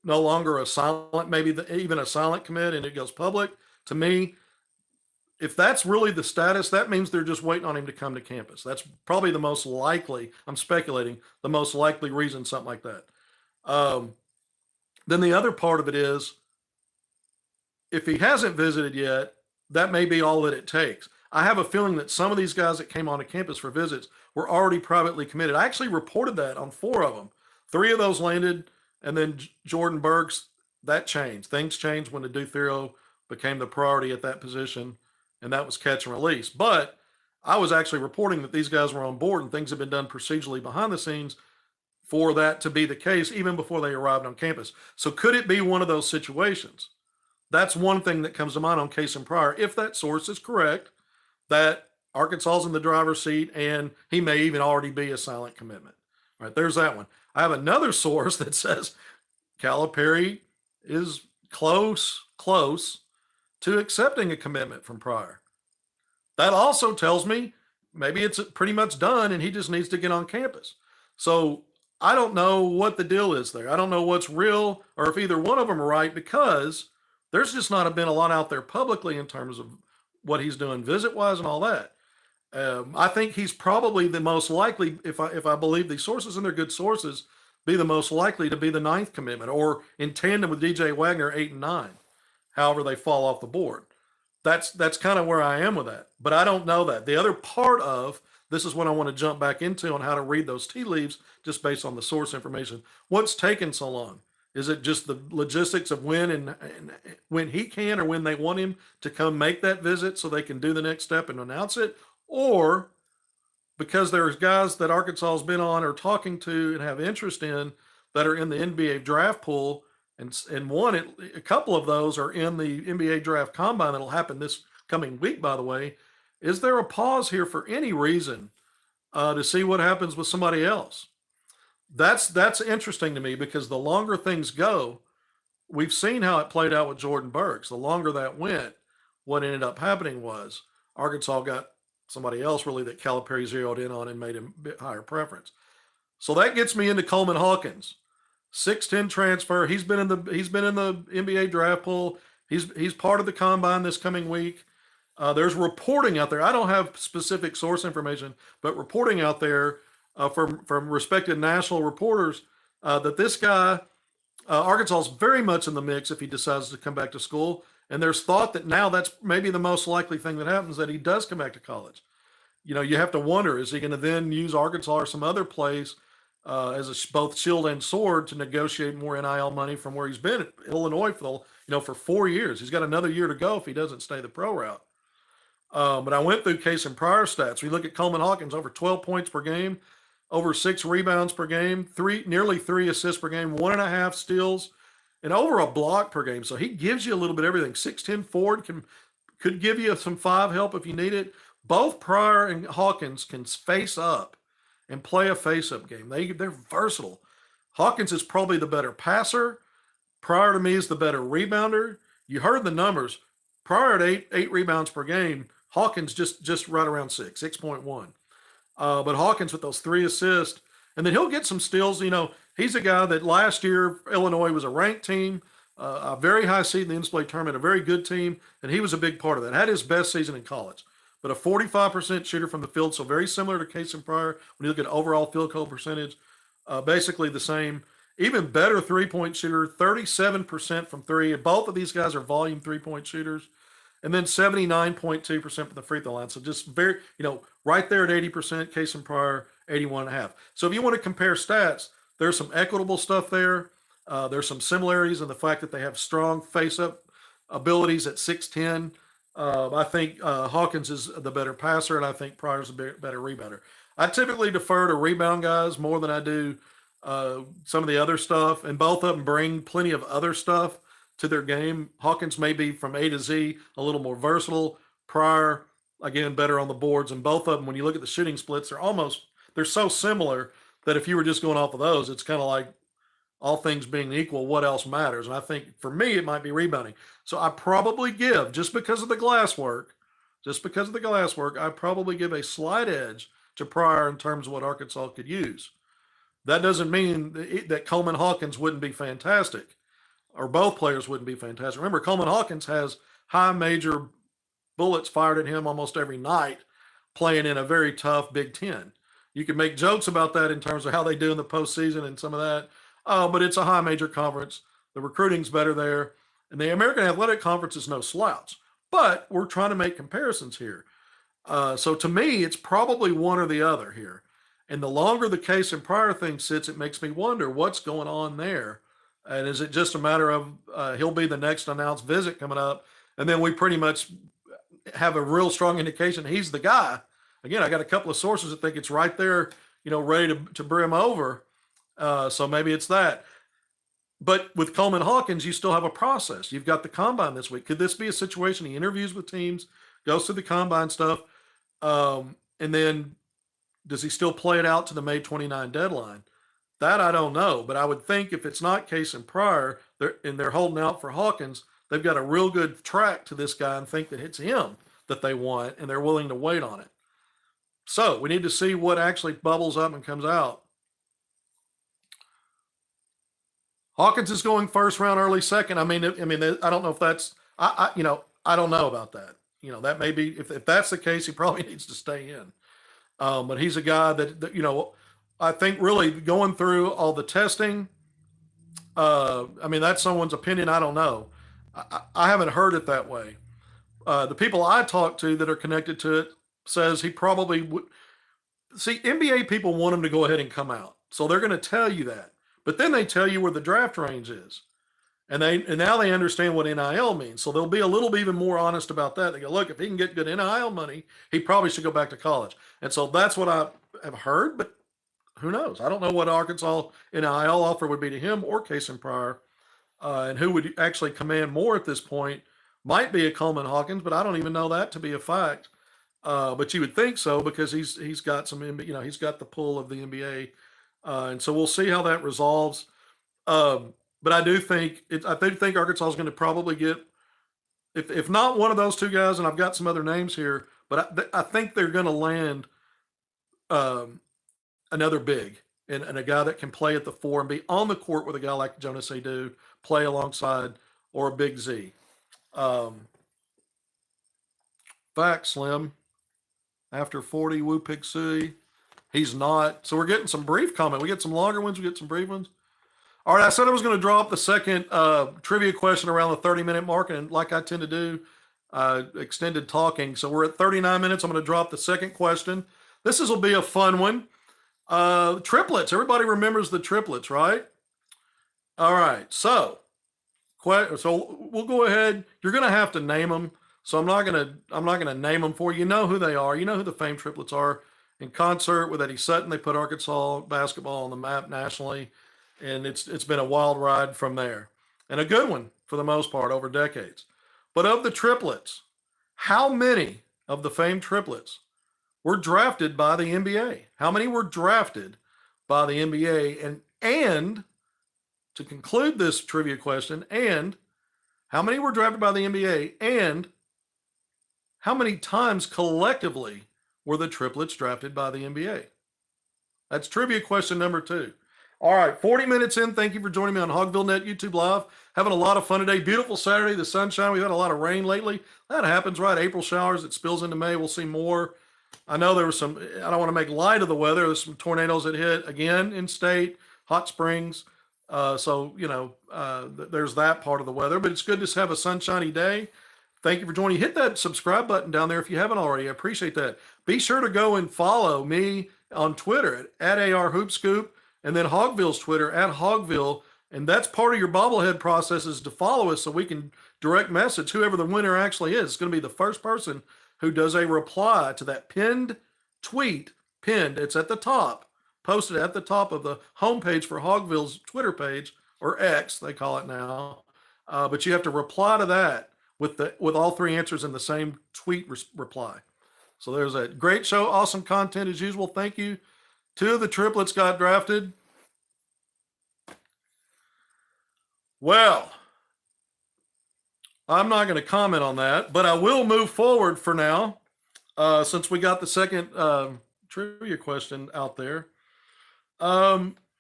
Speaker 1: no longer a silent, maybe even a silent commit, and it goes public. To me, if that's really the status, that means they're just waiting on him to come to campus. That's probably the most likely, I'm speculating, the most likely reason something like that. Then the other part of it is, if he hasn't visited yet, that may be all that it takes. I have a feeling that some of these guys that came onto campus for visits were already privately committed. I actually reported that on 4 of them. 3 of those landed, and then Jordan Burks, that changed. Things changed when the Duthero became the priority at that position, and that was catch and release. But I was actually reporting that these guys were on board and things have been done procedurally behind the scenes for that to be the case even before they arrived on campus. So could it be one of those situations? That's one thing that comes to mind on Case and Pryor. If that source is correct, that Arkansas's in the driver's seat and he may even already be a silent commitment. All right, there's that one. I have another source that says Calipari is close to accepting a commitment from Pryor. That also tells me maybe it's pretty much done and he just needs to get on campus. So I don't know what the deal is there. I don't know what's real or if either one of them are right because there's just not been a lot out there publicly in terms of what he's doing visit-wise and all that. I think he's probably the most likely, if I believe these sources and they're good sources, be the most likely to be the 9th commitment or in tandem with DJ Wagner 8 and 9, however they fall off the board. That's kind of where I am with that, but I don't know that. The other part of this is what I want to jump back into on how to read those tea leaves just based on the source information. What's taken so long? Is it just the logistics of when and when he can or when they want him to come make that visit so they can do the next step and announce it? Or because there's guys that Arkansas has been on or talking to and have interest in that are in the NBA draft pool, and a couple of those are in the NBA draft combine that'll happen this coming week, by the way. Is there a pause here for any reason to see what happens with somebody else? That's interesting to me because the longer things go, we've seen how it played out with Jordan Burks. The longer that went, what ended up happening was Arkansas got somebody else really that Calipari zeroed in on and made him a bit higher preference. So that gets me into Coleman Hawkins, 6'10" transfer. He's been in the NBA draft pool. He's part of the combine this coming week. There's reporting out there. I don't have specific source information, but reporting out there from respected national reporters that this guy, Arkansas, is very much in the mix if he decides to come back to school. And there's thought that now that's maybe the most likely thing that happens, that he does come back to college. You have to wonder, is he going to then use Arkansas or some other place as both shield and sword to negotiate more NIL money from where he's been at Illinois for 4 years. He's got another year to go if he doesn't stay the pro route. But I went through Case and Pryor stats. We look at Coleman Hawkins, over 12 points per game, over 6 rebounds per game, nearly 3 assists per game, 1.5 steals, and over a block per game. So he gives you a little bit of everything. 6'10" forward could give you some 5 help if you need it. Both Pryor and Hawkins can face up and play a face-up game. They're versatile. Hawkins is probably the better passer. Pryor to me is the better rebounder. You heard the numbers. Pryor at eight rebounds per game. Hawkins just right around 6.1. But Hawkins with those 3 assists, and then he'll get some steals. He's a guy that last year Illinois was a ranked team, a very high seed in the NCAA tournament, a very good team, and he was a big part of that. Had his best season in college, but a 45% shooter from the field, so very similar to Cason Pryor when you look at overall field goal percentage. Basically the same. Even better three-point shooter, 37% from three. Both of these guys are volume three-point shooters. And then 79.2% from the free throw line. So just very, right there at 80%, Cason Pryor, 81.5. So if you want to compare stats, there's some equitable stuff there. There's some similarities in the fact that they have strong face-up abilities at 6'10". I think Hawkins is the better passer, and I think Pryor's a better rebounder. I typically defer to rebound guys more than I do some of the other stuff, and both of them bring plenty of other stuff to their game. Hawkins may be from A to Z a little more versatile. Pryor, again, better on the boards, and both of them, when you look at the shooting splits, they're so similar that if you were just going off of those, it's kind of like all things being equal, what else matters? And I think for me, it might be rebounding. So I probably give, just because of the glass work, I probably give a slight edge to Pryor in terms of what Arkansas could use. That doesn't mean that Coleman Hawkins wouldn't be fantastic, or both players wouldn't be fantastic. Remember, Coleman Hawkins has high major bullets fired at him almost every night, playing in a very tough Big Ten. You can make jokes about that in terms of how they do in the postseason and some of that, but it's a high major conference. The recruiting's better there, and the American Athletic Conference is no slouch. But we're trying to make comparisons here. So to me, it's probably one or the other here. And the longer the Cason Pryor thing sits, it makes me wonder what's going on there. And is it just a matter of he'll be the next announced visit coming up, and then we pretty much have a real strong indication he's the guy? Again, I got a couple of sources that think it's right there, ready to brim over. So maybe it's that. But with Coleman Hawkins, you still have a process. You've got the combine this week. Could this be a situation he interviews with teams, goes through the combine stuff, and then does he still play it out to the May 29 deadline? That I don't know. But I would think if it's not Cason Pryor and they're holding out for Hawkins, they've got a real good track to this guy and think that it's him that they want, and they're willing to wait on it. So we need to see what actually bubbles up and comes out. Hawkins is going first round, early second. I mean, I don't know if that's, I don't know about that. That may be, if that's the case, he probably needs to stay in. But he's a guy that I think really going through all the testing, that's someone's opinion. I don't know. I haven't heard it that way. The people I talk to that are connected to it says he probably would. See, NBA people want him to go ahead and come out. So they're going to tell you that. But then they tell you where the draft range is. And now they understand what NIL means. So they'll be a little bit even more honest about that. They go, look, if he can get good NIL money, he probably should go back to college. And so that's what I have heard, but who knows? I don't know what Arkansas NIL offer would be to him or Cason Pryor. And who would actually command more at this point. Might be a Coleman Hawkins, but I don't even know that to be a fact. But you would think so, because he's got some, he's got the pull of the NBA. And so we'll see how that resolves. But I do think Arkansas is going to probably get, if not one of those two guys, and I've got some other names here, but I think they're going to land another big and a guy that can play at the 4 and be on the court with a guy like Jonas Adu, play alongside, or a Big Z. Fact, Slim. After 40, Woo Pig Sui. He's not. So we're getting some brief comment. We get some longer ones. We get some brief ones. All right. I said I was going to drop the second trivia question around the 30-minute mark. And like I tend to do, extended talking. So we're at 39 minutes. I'm going to drop the second question. This will be a fun one. Triplets. Everybody remembers the triplets, right? All right. So we'll go ahead. You're going to have to name them. So I'm not going to name them for you. You know who they are. You know who the famed triplets are. In concert with Eddie Sutton, they put Arkansas basketball on the map nationally, and it's been a wild ride from there, and a good one for the most part over decades. But of the triplets, how many of the famed triplets were drafted by the NBA? How many were drafted by the NBA? And to conclude this trivia question, and how many were drafted by the NBA? And how many times collectively were the triplets drafted by the NBA? That's trivia question number 2. All right, 40 minutes in. Thank you for joining me on HogvilleNET YouTube Live. Having a lot of fun today. Beautiful Saturday, the sunshine. We've had a lot of rain lately. That happens, right? April showers. It spills into May. We'll see more. I know there was some, I don't want to make light of the weather. There's some tornadoes that hit again in state, hot springs. So, there's that part of the weather, but it's good to have a sunshiny day. Thank you for joining. Hit that subscribe button down there if you haven't already. I appreciate that. Be sure to go and follow me on Twitter at ARHoopScoop, and then Hogville's Twitter at Hogville. And that's part of your bobblehead process, is to follow us so we can direct message whoever the winner actually is. It's going to be the first person who does a reply to that pinned tweet. Pinned, it's at the top, posted at the top of the homepage for Hogville's Twitter page, or X, they call it now. But you have to reply to that with all 3 answers in the same tweet reply. So there's a great show, awesome content as usual. Thank you. 2 of the triplets got drafted. Well, I'm not going to comment on that, but I will move forward for now, since we got the second trivia question out there.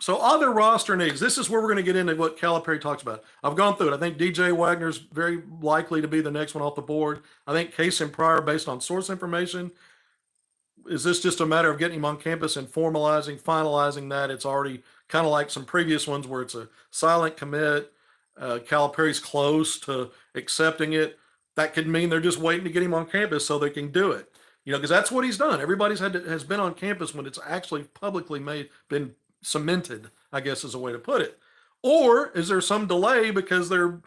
Speaker 1: So other roster needs. This is where we're going to get into what Calipari talks about. I've gone through it. I think DJ Wagner's very likely to be the next one off the board. I think Case and Pryor, based on source information. Is this just a matter of getting him on campus and finalizing that? It's already kind of like some previous ones where it's a silent commit. Calipari's close to accepting it. That could mean they're just waiting to get him on campus so they can do it. Because that's what he's done. Everybody's has been on campus when it's actually publicly been cemented, I guess is a way to put it. Or is there some delay because they're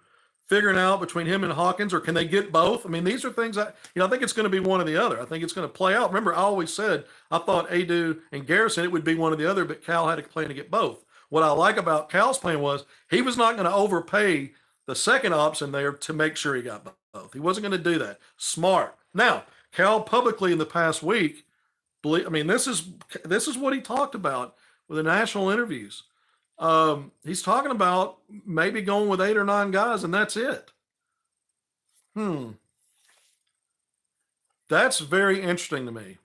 Speaker 1: figuring out between him and Hawkins, or can they get both? I mean, these are things I think it's going to be one or the other. I think it's going to play out. Remember, I always said I thought Adu and Garrison, it would be one or the other, but Cal had a plan to get both. What I like about Cal's plan was he was not going to overpay the second option there to make sure he got both. He wasn't going to do that. Smart. Now, Cal publicly in the past week, this is what he talked about with the national interviews. He's talking about maybe going with 8 or 9 guys, and that's it. That's very interesting to me.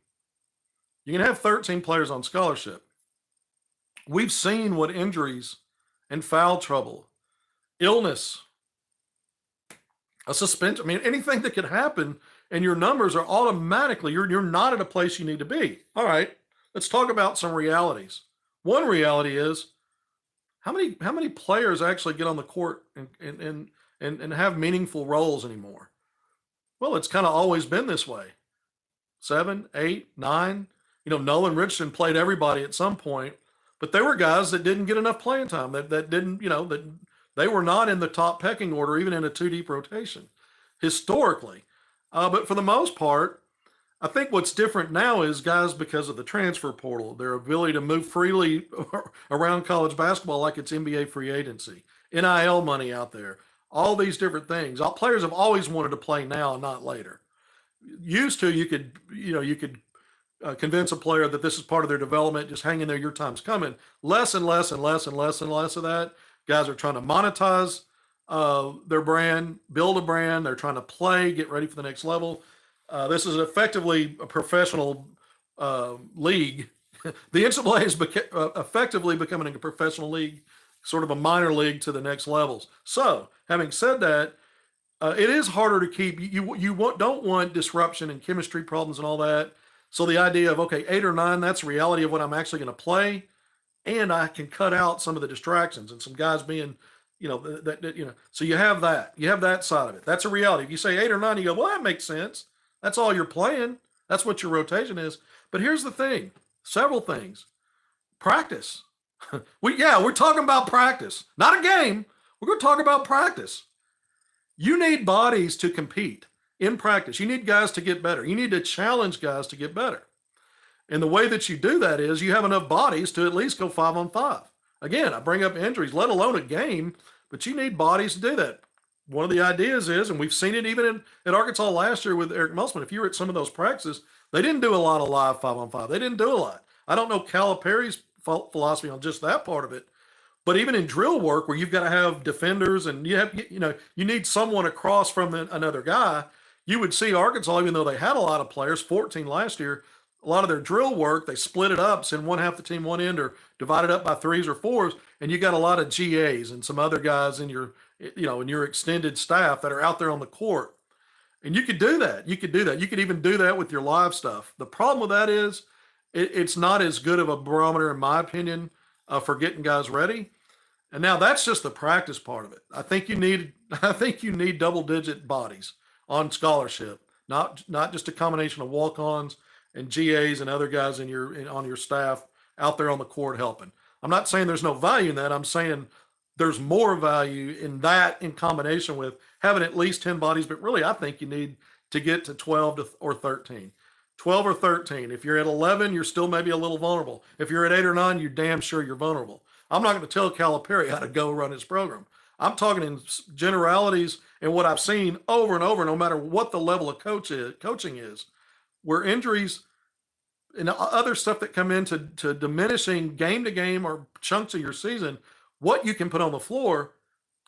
Speaker 1: You can have 13 players on scholarship. We've seen what injuries and foul trouble, illness, a suspension, anything that could happen, and your numbers are automatically, you're not at a place you need to be. All right, let's talk about some realities. One reality is, how many players actually get on the court and have meaningful roles anymore? Well, it's kind of always been this way. 7, 8, 9. Nolan Richardson played everybody at some point, but there were guys that didn't get enough playing time, that didn't, that they were not in the top pecking order, even in a 2-deep rotation, historically. But for the most part, I think what's different now is guys, because of the transfer portal, their ability to move freely around college basketball like it's NBA free agency, NIL money out there, all these different things. All players have always wanted to play now and not later. Used to, you could convince a player that this is part of their development, just hang in there, your time's coming. Less and less and less and less and less of that. Guys are trying to monetize their brand, build a brand. They're trying to play, get ready for the next level. This is effectively a professional league. The NCAA is effectively becoming a professional league, sort of a minor league to the next levels. So, having said that, it is harder to keep. Don't want disruption and chemistry problems and all that. So the idea of, okay, 8 or 9, that's the reality of what I'm actually going to play, and I can cut out some of the distractions and some guys being, So you have that. You have that side of it. That's a reality. If you say 8 or 9, you go, well, that makes sense. That's all you're playing. That's what your rotation is. But here's the thing. Several things. Practice. We're talking about practice. Not a game. We're going to talk about practice. You need bodies to compete in practice. You need guys to get better. You need to challenge guys to get better. And the way that you do that is you have enough bodies to at least go 5-on-5. Again, I bring up injuries, let alone a game, but you need bodies to do that. one of the ideas is, and we've seen it even at Arkansas last year with Eric Musselman, if you were at some of those practices, they didn't do a lot of live 5-on-5. They didn't do a lot. I don't know Calipari's philosophy on just that part of it, but even in drill work where you've got to have defenders and you need someone across from another guy, you would see Arkansas, even though they had a lot of players, 14 last year, a lot of their drill work, they split it up, send one half the team one end or divide it up by threes or fours, and you got a lot of GAs and some other guys in your extended staff that are out there on the court. And you could do that. You could do that. You could even do that with your live stuff. The problem with that is it's not as good of a barometer, in my opinion, for getting guys ready. And now that's just the practice part of it. I think you need double-digit bodies on scholarship, not just a combination of walk-ons and GAs and other guys on your staff out there on the court helping. I'm not saying there's no value in that. I'm saying there's more value in that in combination with having at least 10 bodies. But really, I think you need to get to 12 or 13. 12 or 13. If you're at 11, you're still maybe a little vulnerable. If you're at 8 or 9, you're damn sure you're vulnerable. I'm not going to tell Calipari how to go run his program. I'm talking in generalities and what I've seen over and over, no matter what the level of coaching is, where injuries and other stuff that come into diminishing game to game or chunks of your season, what you can put on the floor,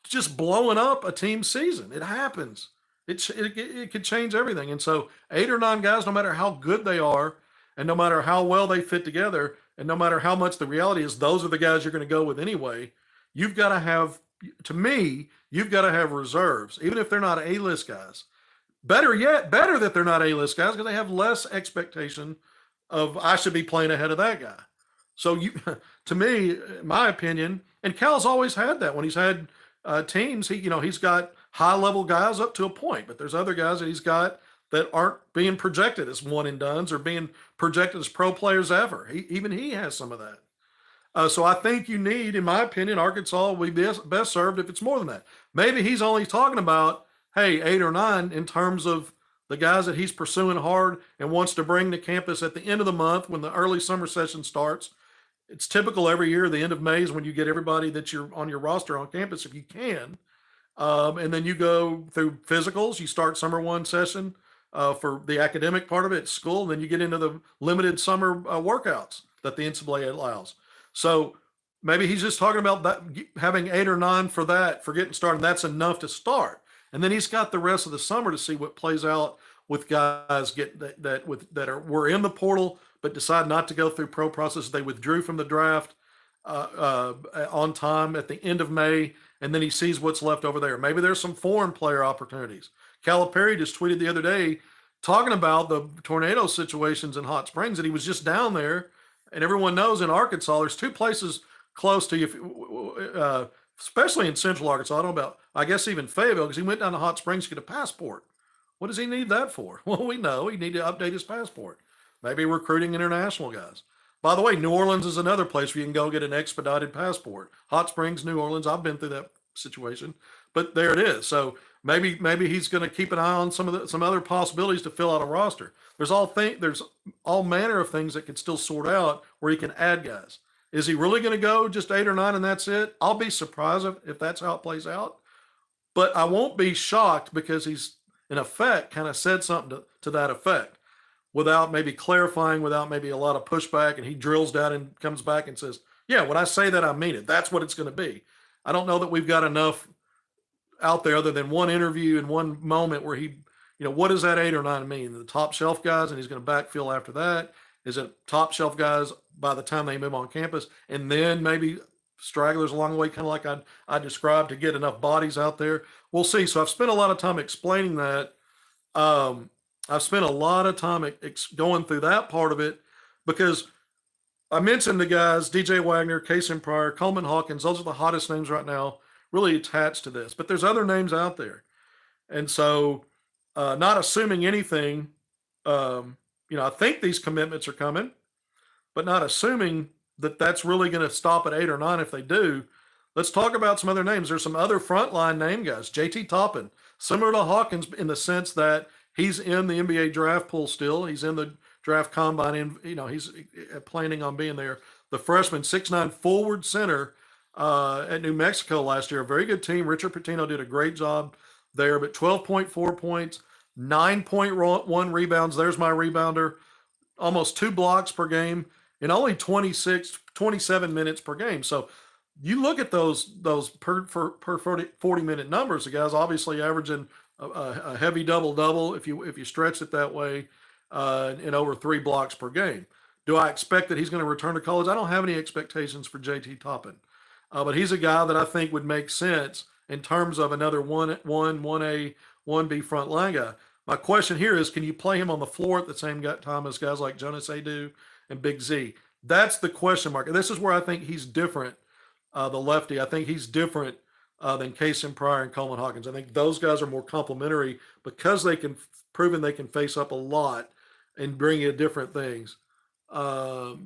Speaker 1: just blowing up a team's season. It happens. It could change everything. And so 8 or 9 guys, no matter how good they are, and no matter how well they fit together, and no matter how much the reality is, those are the guys you're going to go with anyway. You've got to have, to me, you've got to have reserves, even if they're not A-list guys. Better yet, better that they're not A-list guys because they have less expectation of I should be playing ahead of that guy. So to me, in my opinion, and Cal's always had that when he's had teams. He's got high-level guys up to a point, but there's other guys that he's got that aren't being projected as one and dones or being projected as pro players ever. He has some of that. So I think you need, in my opinion, Arkansas will be best served if it's more than that. Maybe he's only talking about, hey, 8 or 9 in terms of the guys that he's pursuing hard and wants to bring to campus at the end of the month when the early summer session starts. It's typical every year, the end of May is when you get everybody that you're on your roster on campus if you can. And then you go through physicals. You start summer one session for the academic part of it at school. And then you get into the limited summer workouts that the NCAA allows. So maybe he's just talking about that, having 8 or 9 for that, for getting started. That's enough to start. And then he's got the rest of the summer to see what plays out with guys were in the portal but decide not to go through pro process. They withdrew from the draft on time at the end of May, and then he sees what's left over there. Maybe there's some foreign player opportunities. Calipari just tweeted the other day talking about the tornado situations in Hot Springs, and he was just down there. And everyone knows in Arkansas, there's 2 places close to you, especially in Central Arkansas. I don't know about, I guess even Fayetteville, because he went down to Hot Springs to get a passport. What does he need that for? Well, we know he needed to update his passport. Maybe recruiting international guys. By the way, New Orleans is another place where you can go get an expedited passport. Hot Springs, New Orleans, I've been through that situation, but there it is. So maybe he's going to keep an eye on some other possibilities to fill out a roster. There's all manner of things that can still sort out where he can add guys. Is he really going to go just 8 or 9 and that's it? I'll be surprised if that's how it plays out, but I won't be shocked because he's in effect kind of said something to that effect without maybe clarifying, without maybe a lot of pushback, and he drills down and comes back and says, yeah, when I say that, I mean it. That's what it's going to be. I don't know that we've got enough out there other than one interview and one moment where he, what does that 8 or 9 mean? The top shelf guys, and he's going to backfill after that? Is it top shelf guys by the time they move on campus? And then maybe stragglers along the way, kind of like I described, to get enough bodies out there? We'll see. So I've spent a lot of time explaining that. I've spent a lot of time going through that part of it because I mentioned the guys, DJ Wagner, Kason Pryor, Coleman Hawkins. Those are the hottest names right now really attached to this. But there's other names out there. And so not assuming anything, I think these commitments are coming, but not assuming that that's really going to stop at 8 or 9 if they do. Let's talk about some other names. There's some other frontline name guys. JT Toppin, similar to Hawkins in the sense that he's in the NBA draft pool still. He's in the draft combine, and he's planning on being there. The freshman, 6'9" forward center, at New Mexico last year. A very good team. Richard Pitino did a great job there, but 12.4 points, 9.1 rebounds. There's my rebounder. Almost 2 blocks per game and only 27 minutes per game. So you look at those per 40-minute numbers. The guy's obviously averaging a heavy double if you stretch it that way, and over 3 blocks per game. Do I expect that he's going to return to college? I don't have any expectations for JT Toppin, but he's a guy that I think would make sense in terms of another 1A, 1B front line guy. My question here is, can you play him on the floor at the same time as guys like Jonas Adu and Big Z? That's the question mark. And this is where I think he's different, the lefty. I think he's different than Kason Pryor and Coleman Hawkins. I think those guys are more complementary because they can proven they can face up a lot and bring you different things. So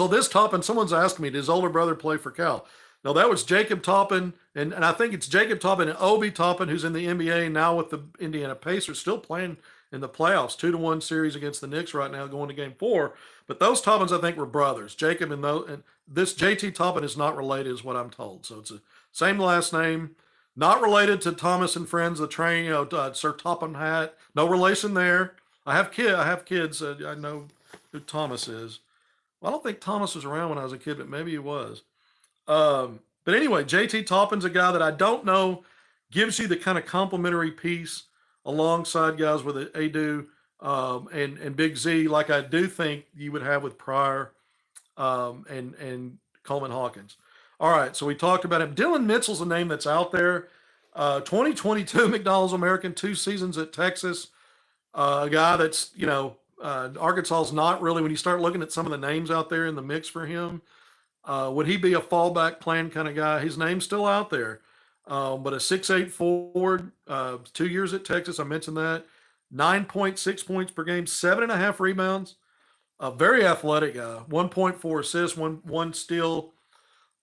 Speaker 1: this Toppin, someone's asking me, does his older brother play for Cal? No, that was Jacob Toppin, and I think it's Jacob Toppin and Obi Toppin, who's in the NBA now with the Indiana Pacers, still playing in the playoffs, 2-1 series against the Knicks right now, going to Game 4. But those Toppins, I think, were brothers. Jacob and this JT Toppin is not related, is what I'm told. So it's the same last name, not related to Thomas and Friends, the train, Sir Toppin Hat. No relation there. I have kids. I know who Thomas is. Well, I don't think Thomas was around when I was a kid, but maybe he was. But anyway, JT Toppin's a guy that I don't know gives you the kind of complementary piece alongside guys with Adu and Big Z, like I do think you would have with Pryor and Coleman Hawkins. All right, so we talked about him. Dylan Mitchell's a name that's out there. 2022 McDonald's American, 2 seasons at Texas. A guy that's, Arkansas's not really, when you start looking at some of the names out there in the mix for him, would he be a fallback plan kind of guy? His name's still out there. But a 6'8" forward, 2 years at Texas, I mentioned that. 9.6 points per game, 7.5 rebounds. A very athletic guy. 1.4 assists, one steal,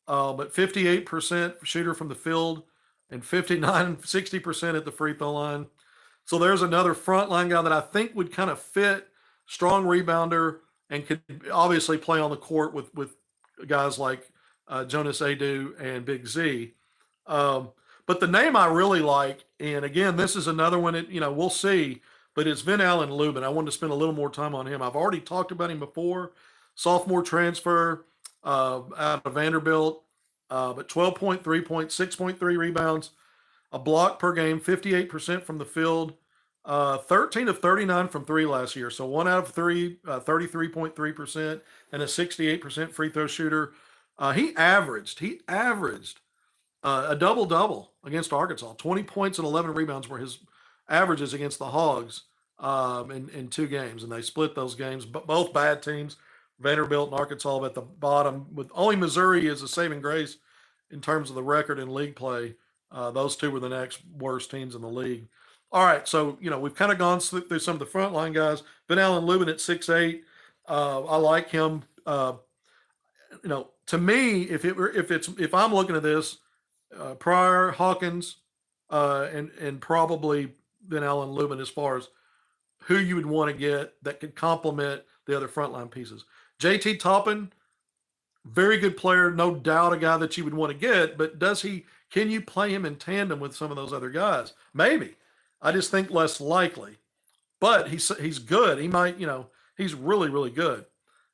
Speaker 1: but 58% shooter from the field and 60% at the free throw line. So there's another frontline guy that I think would kind of fit, strong rebounder, and could obviously play on the court with guys like Jonas Adu and Big Z. But the name I really like, and again, this is another one that, we'll see, but it's Vin Allen Lubin. I wanted to spend a little more time on him. I've already talked about him before. Sophomore transfer out of Vanderbilt, but 12.3 points, 6.3 rebounds, a block per game, 58% from the field, 13 of 39 from 3 last year. So 1 out of 3, 33.3%, and a 68% free throw shooter. He averaged a double-double against Arkansas. 20 points and 11 rebounds were his averages against the Hogs in 2 games, and they split those games. But both bad teams, Vanderbilt and Arkansas, at the bottom. With only Missouri as a saving grace in terms of the record in league play. Those 2 were the next worst teams in the league. All right, so we've kind of gone through some of the frontline guys. Vin Allen Lubin at 6'8". I like him. To me, if I'm looking at this, Pryor, Hawkins, and probably Vin Allen Lubin as far as who you would want to get that could complement the other frontline pieces. JT Toppin, very good player, no doubt a guy that you would want to get, but can you play him in tandem with some of those other guys? Maybe. I just think less likely. But he's good. He might, he's really, really good.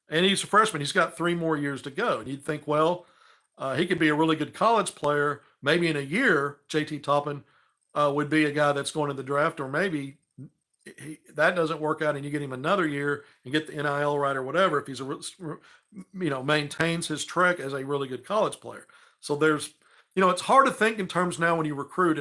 Speaker 1: And he's a freshman. He's got 3 more years to go. And you'd think, well, he could be a really good college player. Maybe in a year, JT Toppin would be a guy that's going to the draft, or maybe that doesn't work out and you get him another year and get the NIL right or whatever, if he's maintains his trek as a really good college player. So there's, it's hard to think in terms now when you recruit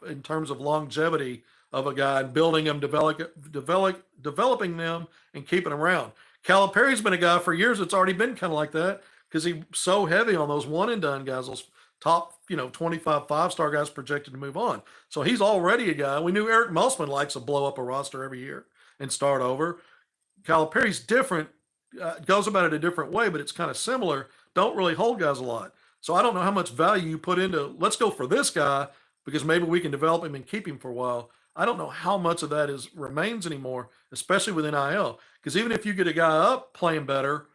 Speaker 1: in terms of longevity of a guy and building them, developing them and keeping them around. Calipari's been a guy for years that's already been kind of like that because he's so heavy on those one and done guys, those top, 25 5-star guys projected to move on. So he's already a guy. We knew Eric Musselman likes to blow up a roster every year and start over. Calipari's different, goes about it a different way, but it's kind of similar. Don't really hold guys a lot. So I don't know how much value you put into, let's go for this guy because maybe we can develop him and keep him for a while. I don't know how much of that remains anymore, especially with NIL. Because even if you get a guy up playing better,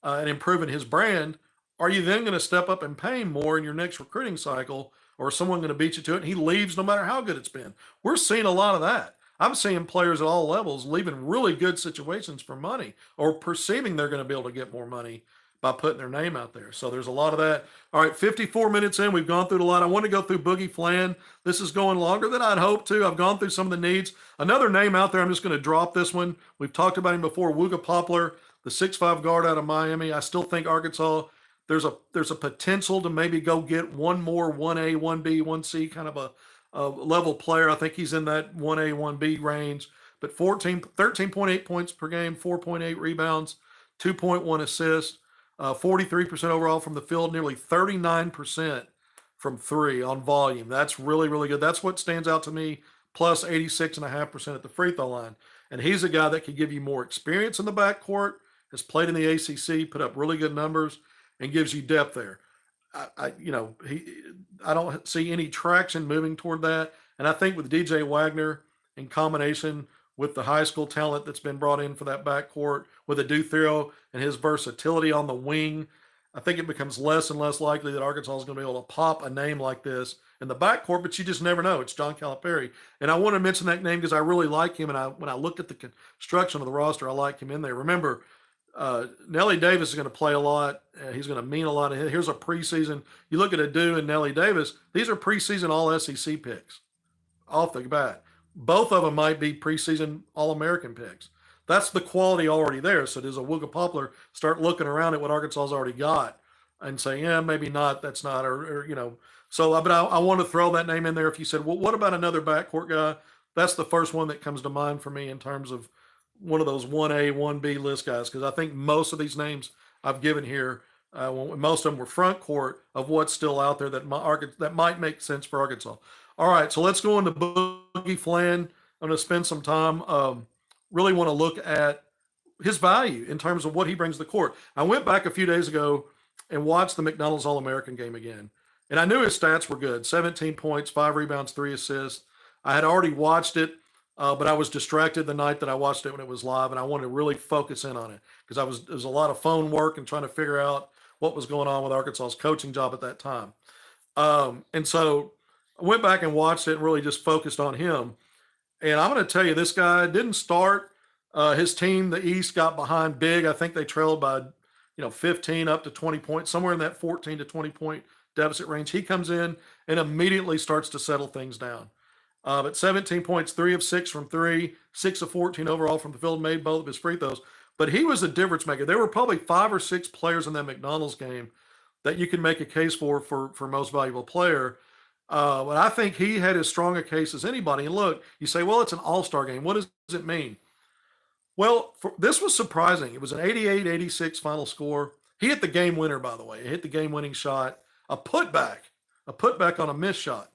Speaker 1: and improving his brand, are you then going to step up and pay him more in your next recruiting cycle, or is someone going to beat you to it and he leaves no matter how good it's been? We're seeing a lot of that. I'm seeing players at all levels leaving really good situations for money or perceiving they're going to be able to get more money by putting their name out there. So there's a lot of that. All right, 54 minutes in. We've gone through a lot. I want to go through Boogie Flan. This is going longer than I'd hoped to. I've gone through some of the needs. Another name out there, I'm just going to drop this one. We've talked about him before, Wooga Poplar, the 6'5" guard out of Miami. I still think Arkansas, there's a potential to maybe go get one more 1A, 1B, 1C kind of a level player. I think he's in that 1A, 1B range. But 13.8 points per game, 4.8 rebounds, 2.1 assists. 43% overall from the field, nearly 39% from three on volume. That's really, really good. That's what stands out to me, plus 86.5% at the free throw line. And he's a guy that could give you more experience in the backcourt, has played in the ACC, put up really good numbers, and gives you depth there. I don't see any traction moving toward that. And I think with DJ Wagner in combination with the high school talent that's been brought in for that backcourt, with Adufrio and his versatility on the wing, I think it becomes less and less likely that Arkansas is going to be able to pop a name like this in the backcourt, but you just never know. It's John Calipari. And I want to mention that name because I really like him, and when I looked at the construction of the roster, I like him in there. Remember, Nelly Davis is going to play a lot. He's going to mean a lot. Here's a preseason. You look at Adu and Nelly Davis, these are preseason All-SEC picks off the bat. Both of them might be preseason All-American picks. That's the quality already there. So does a Wooga Poplar start looking around at what Arkansas's already got and say, yeah, maybe not, that's not, or So, but I want to throw that name in there. If you said, well, what about another backcourt guy? That's the first one that comes to mind for me in terms of one of those 1A, 1B list guys, because I think most of these names I've given here, most of them were front court of what's still out there that might make sense for Arkansas. All right, so let's go into Boogie Flan. I'm going to spend some time. Really want to look at his value in terms of what he brings to the court. I went back a few days ago and watched the McDonald's All-American game again, and I knew his stats were good: 17 points, 5 rebounds, 3 assists. I had already watched it, but I was distracted the night that I watched it when it was live, and I wanted to really focus in on it because there was a lot of phone work and trying to figure out what was going on with Arkansas's coaching job at that time. And so I went back and watched it and really just focused on him. And I'm going to tell you, this guy didn't start. His team, the East, got behind big. I think they trailed by, 15 up to 20 points, somewhere in that 14 to 20 point deficit range. He comes in and immediately starts to settle things down. But 17 points, 3 of 6 from three, 6 of 14 overall from the field, made both of his free throws. But he was a difference maker. There were probably 5 or 6 players in that McDonald's game that you can make a case for most valuable player. But I think he had as strong a case as anybody. And look, you say, well, it's an all-star game. What does it mean? Well, this was surprising. It was an 88-86 final score. He hit the game winner, by the way. He hit the game-winning shot, a putback on a missed shot.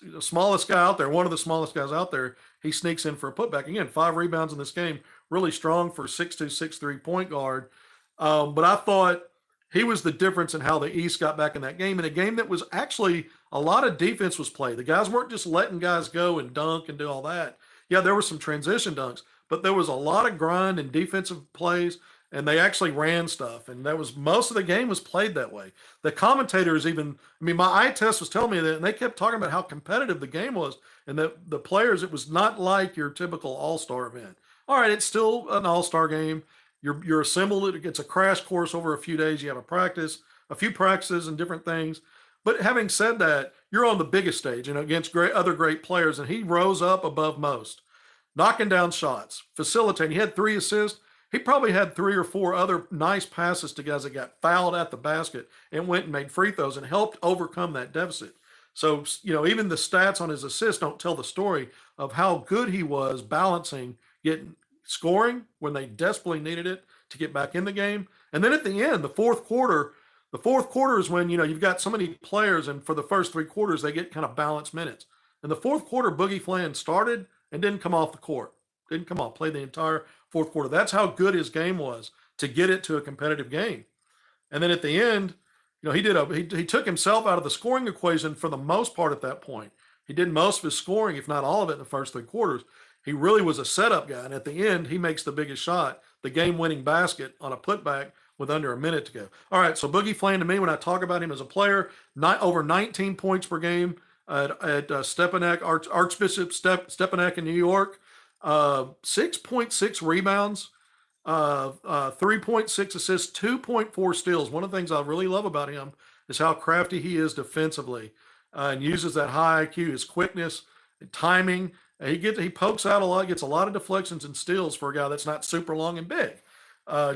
Speaker 1: The smallest guy out there, one of the smallest guys out there, he sneaks in for a putback. Again, 5 rebounds in this game, really strong for a 6'2", 6'3" point guard. But I thought he was the difference in how the East got back in that game, in a game that was actually a lot of defense was played. The guys weren't just letting guys go and dunk and do all that. Yeah, there were some transition dunks, but there was a lot of grind and defensive plays, and they actually ran stuff. And that was most of the game was played that way. The commentators my eye test was telling me that, and they kept talking about how competitive the game was, and that the players, it was not like your typical all-star event. All right, it's still an all-star game. You're assembled. It's a crash course over a few days. You have a few practices and different things. But having said that, you're on the biggest stage, against other great players, and he rose up above most, knocking down shots, facilitating. He had 3 assists. He probably had 3 or 4 other nice passes to guys that got fouled at the basket and went and made free throws and helped overcome that deficit. So, even the stats on his assists don't tell the story of how good he was balancing scoring when they desperately needed it to get back in the game. And then at the end, the fourth quarter is when, you've got so many players, and for the first 3 quarters, they get kind of balanced minutes. In the fourth quarter, Boogie Flan started and didn't come off the court. Didn't come off, played the entire fourth quarter. That's how good his game was to get it to a competitive game. And then at the end, he took himself out of the scoring equation for the most part at that point. He did most of his scoring, if not all of it, in the first 3 quarters. He really was a setup guy. And at the end, he makes the biggest shot, the game-winning basket on a putback with under a minute to go. All right, so Boogie Flan to me, when I talk about him as a player, over 19 points per game at Stepanek, Archbishop Stepanek in New York, 6.6 rebounds, 3.6 assists, 2.4 steals. One of the things I really love about him is how crafty he is defensively, and uses that high IQ, his quickness, timing. He pokes out a lot, gets a lot of deflections and steals for a guy that's not super long and big,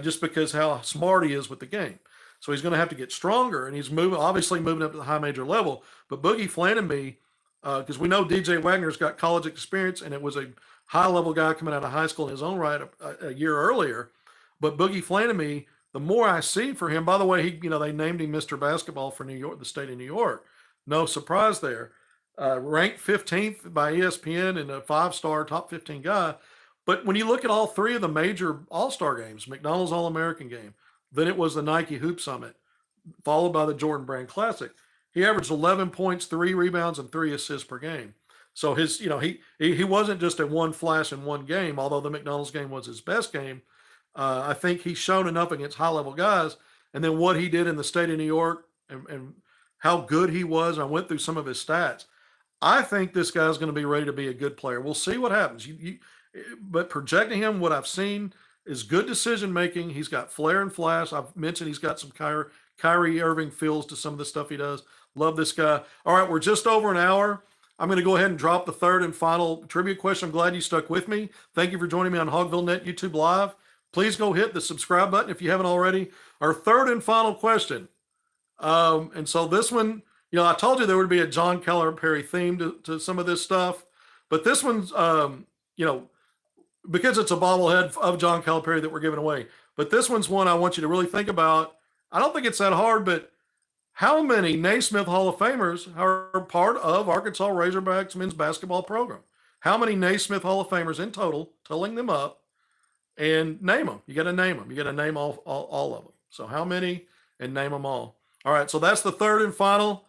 Speaker 1: just because how smart he is with the game. So he's going to have to get stronger, and he's obviously moving up to the high major level. But Boogie Flannery, because we know DJ Wagner's got college experience, and it was a high level guy coming out of high school in his own right a year earlier. But Boogie Flannery, the more I see for him, by the way, they named him Mr. Basketball for New York, the state of New York. No surprise there. Ranked 15th by ESPN and a 5-star top 15 guy. But when you look at all three of the major All-Star games, McDonald's All-American game, then it was the Nike Hoop Summit, followed by the Jordan Brand Classic. He averaged 11 points, 3 rebounds, and 3 assists per game. So he wasn't just a one flash in one game, although the McDonald's game was his best game. I think he's shown enough against high-level guys. And then what he did in the state of New York and how good he was, I went through some of his stats. I think this guy's going to be ready to be a good player. We'll see what happens. But projecting him, what I've seen is good decision making. He's got flair and flash. I've mentioned he's got some Kyrie Irving feels to some of the stuff he does. Love this guy. All right, we're just over an hour. I'm going to go ahead and drop the third and final trivia question. I'm glad you stuck with me. Thank you for joining me on HogvilleNET YouTube Live. Please go hit the subscribe button if you haven't already. Our third and final question. And so this one, I told you there would be a John Calipari theme to some of this stuff, but this one's, because it's a bobblehead of John Calipari that we're giving away. But this one's one I want you to really think about. I don't think it's that hard, but how many Naismith Hall of Famers are part of Arkansas Razorbacks men's basketball program? How many Naismith Hall of Famers in total, totaling them up, and name them. You got to name them. You got to name all of them. So how many, and name them all. All right, so that's the third and final.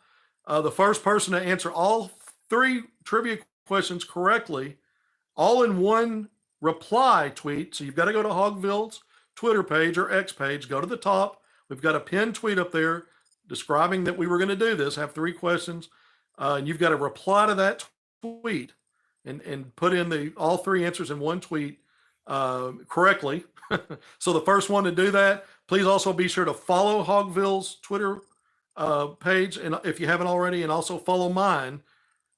Speaker 1: The first person to answer all 3 trivia questions correctly, all in one reply tweet. So you've got to go to Hogville's Twitter page or X page, go to the top. We've got a pinned tweet up there describing that we were going to do this, have 3 questions. And you've got to reply to that tweet and put in all 3 answers in one tweet correctly. So the first one to do that, please also be sure to follow Hogville's Twitter page, and if you haven't already, and also follow mine.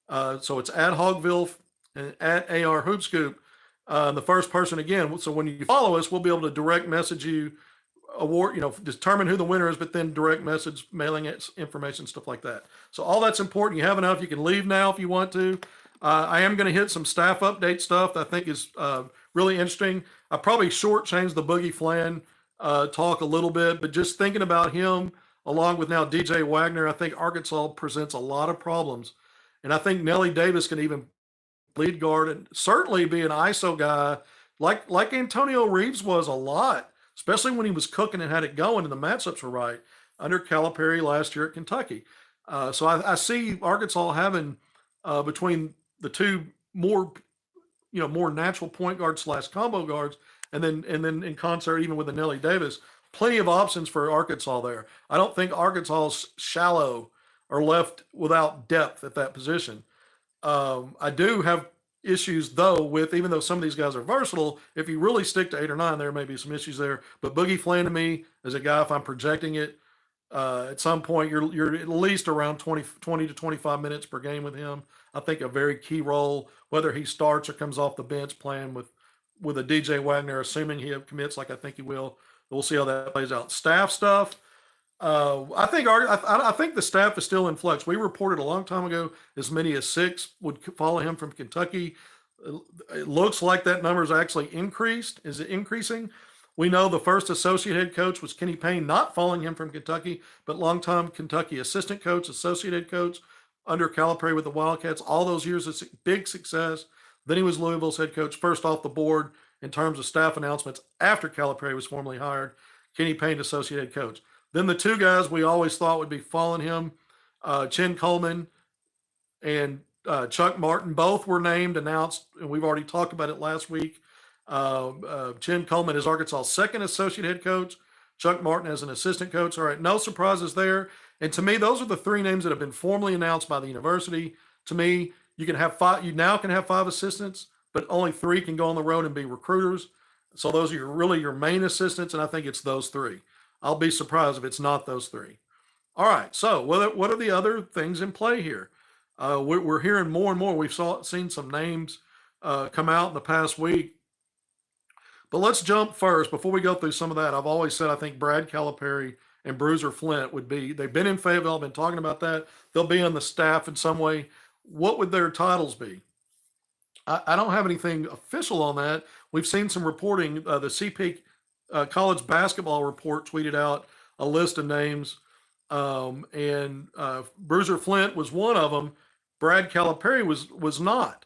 Speaker 1: So it's at Hogville and at AR Hoop Scoop. The first person again. So when you follow us, we'll be able to direct message you, determine who the winner is, but then direct message, mailing it, information, stuff like that. So all that's important. You have enough. You can leave now if you want to. I am going to hit some staff update stuff that I think is really interesting. I probably shortchanged the Boogie Flan talk a little bit, but just thinking about him, along with now DJ Wagner, I think Arkansas presents a lot of problems. And I think Nelly Davis can even lead guard and certainly be an ISO guy like Antonio Reeves was a lot, especially when he was cooking and had it going and the matchups were right under Calipari last year at Kentucky. So I see Arkansas having between the 2 more natural point guards / combo guards, and then in concert even with the Nelly Davis, plenty of options for Arkansas there. I don't think Arkansas's shallow or left without depth at that position. I do have issues though with, even though some of these guys are versatile, if you really stick to 8 or 9, there may be some issues there. But Boogie Flan to me is a guy, if I'm projecting it, at some point you're at least around 20 to 25 minutes per game with him. I think a very key role, whether he starts or comes off the bench playing with a DJ Wagner, assuming he commits like I think he will. We'll see how that plays out. Staff stuff. I think the staff is still in flux. We reported a long time ago as many as 6 would follow him from Kentucky. It looks like that number is actually increased. Is it increasing? We know the first associate head coach was Kenny Payne, not following him from Kentucky, but longtime Kentucky assistant coach, associate head coach under Calipari with the Wildcats. All those years of big success. Then he was Louisville's head coach, first off the board in terms of staff announcements after Calipari was formally hired. Kenny Payne, associate head coach. Then the 2 guys we always thought would be following him, Chin Coleman and Chuck Martin, both were named, announced, and we've already talked about it last week. Chin Coleman is Arkansas' second associate head coach. Chuck Martin as an assistant coach. All right, no surprises there. And to me, those are the three names that have been formally announced by the university. To me, you can have five. You now can have five assistants, but only three can go on the road and be recruiters. So those are really your main assistants, and I think it's those three. I'll be surprised if it's not those three. All right. So what are the other things in play here? We're hearing more and more. We've seen some names come out in the past week. But let's jump first before we go through some of that. I've always said I think Brad Calipari and Bruiser Flint would be. They've been in Fayetteville. I've been talking about that. They'll be on the staff in some way. What would their titles be? I don't have anything official on that. We've seen some reporting. The CP college basketball report tweeted out a list of names, and Bruiser Flint was one of them. Brad Calipari was not.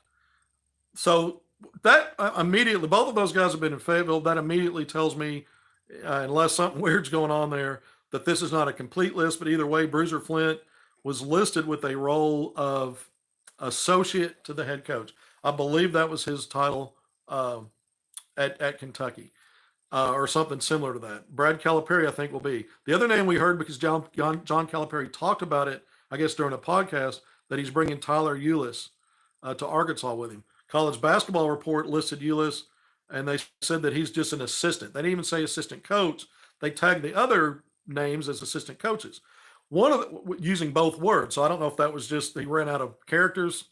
Speaker 1: So that immediately, both of those guys have been in Fayetteville. That immediately tells me, unless something weird's going on there, that this is not a complete list. But either way, Bruiser Flint was listed with a role of associate to the head coach. I believe that was his title at Kentucky, or something similar to that. Brad Calipari, I think, will be. The other name we heard, because John Calipari talked about it, I guess, during a podcast, that he's bringing Tyler Ulis to Arkansas with him. College basketball report listed Ulis, and they said that he's just an assistant. They didn't even say assistant coach. They tagged the other names as assistant coaches. One of the, using both words. So I don't know if that was just he ran out of characters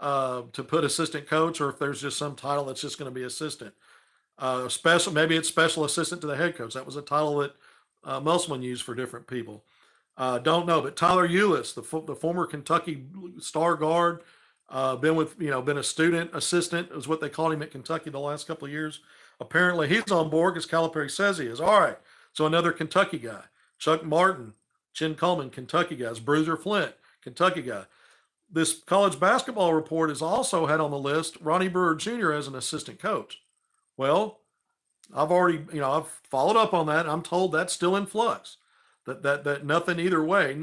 Speaker 1: to put assistant coach, or if there's just some title that's just going to be assistant. Special, maybe it's special assistant to the head coach. That was a title that Musselman used for different people. Don't know, but Tyler Ulis, the former Kentucky star guard, been a student assistant, is what they called him at Kentucky the last couple of years. Apparently he's on board because Calipari says he is. All right, so another Kentucky guy. Chuck Martin, Chin Coleman, Kentucky guys. Bruiser Flint, Kentucky guy. This college basketball report has also had on the list Ronnie Brewer Jr. as an assistant coach. Well, I've already, I've followed up on that. I'm told that's still in flux. That nothing either way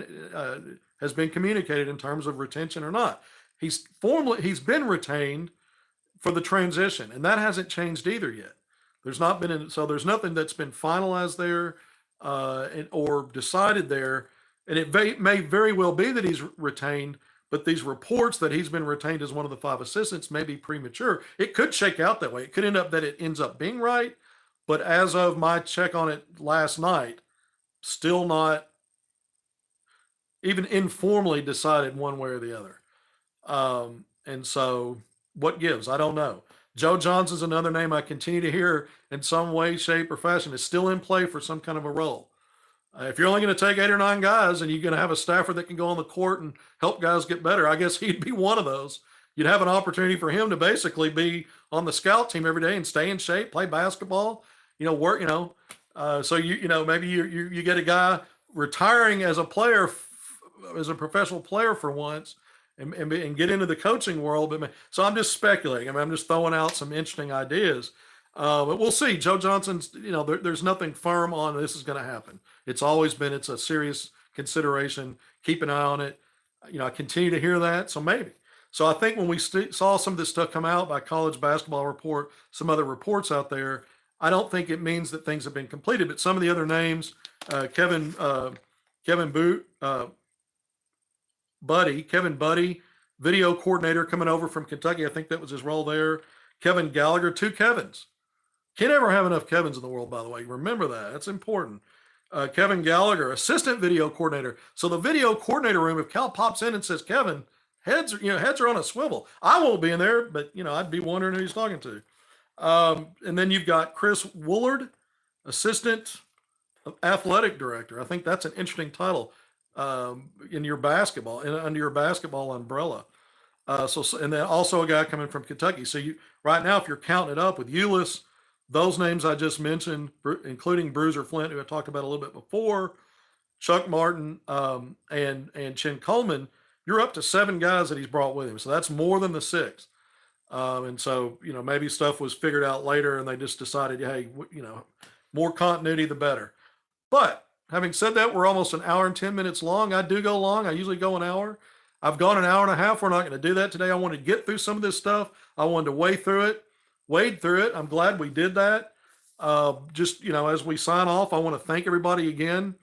Speaker 1: has been communicated in terms of retention or not. He's been retained for the transition, and that hasn't changed either yet. There's there's nothing that's been finalized there or decided there, and it may very well be that he's retained. But these reports that he's been retained as one of the five assistants may be premature. It could shake out that way. It could end up that it ends up being right. But as of my check on it last night, still not even informally decided one way or the other. And so what gives? I don't know. Joe Johnson's another name I continue to hear in some way, shape, or fashion is still in play for some kind of a role. If you're only going to take 8 or 9 guys and you're going to have a staffer that can go on the court and help guys get better, I guess he'd be one of those. You'd have an opportunity for him to basically be on the scout team every day and stay in shape, play basketball, work, so maybe you get a guy retiring as a player, as a professional player for once, and get into the coaching world. But so I'm just speculating. I'm just throwing out some interesting ideas. But we'll see. Joe Johnson's, there's nothing firm on this is going to happen. It's a serious consideration. Keep an eye on it. I continue to hear that. So maybe. So I think when we saw some of this stuff come out by College Basketball Report, some other reports out there, I don't think it means that things have been completed. But some of the other names, Kevin Buddy, video coordinator coming over from Kentucky. I think that was his role there. Kevin Gallagher, 2 Kevins. Can't ever have enough Kevins in the world, by the way. Remember that. That's important. Kevin Gallagher, assistant video coordinator. So the video coordinator room, if Cal pops in and says, Kevin, heads are on a swivel. I won't be in there, but, I'd be wondering who he's talking to. And then you've got Chris Woolard, assistant athletic director. I think that's an interesting title in your basketball, under your basketball umbrella. And then also a guy coming from Kentucky. So right now, if you're counting it up with Ulis, those names I just mentioned, including Bruiser Flint, who I talked about a little bit before, Chuck Martin, and Chin Coleman, you're up to 7 guys that he's brought with him. So that's more than the 6. And so, maybe stuff was figured out later and they just decided, hey, more continuity, the better. But having said that, we're almost an hour and 10 minutes long. I do go long. I usually go an hour. I've gone an hour and a half. We're not going to do that today. I wanted to get through some of this stuff. I wanted to wade through it. I'm glad we did that. Just, as we sign off, I want to thank everybody again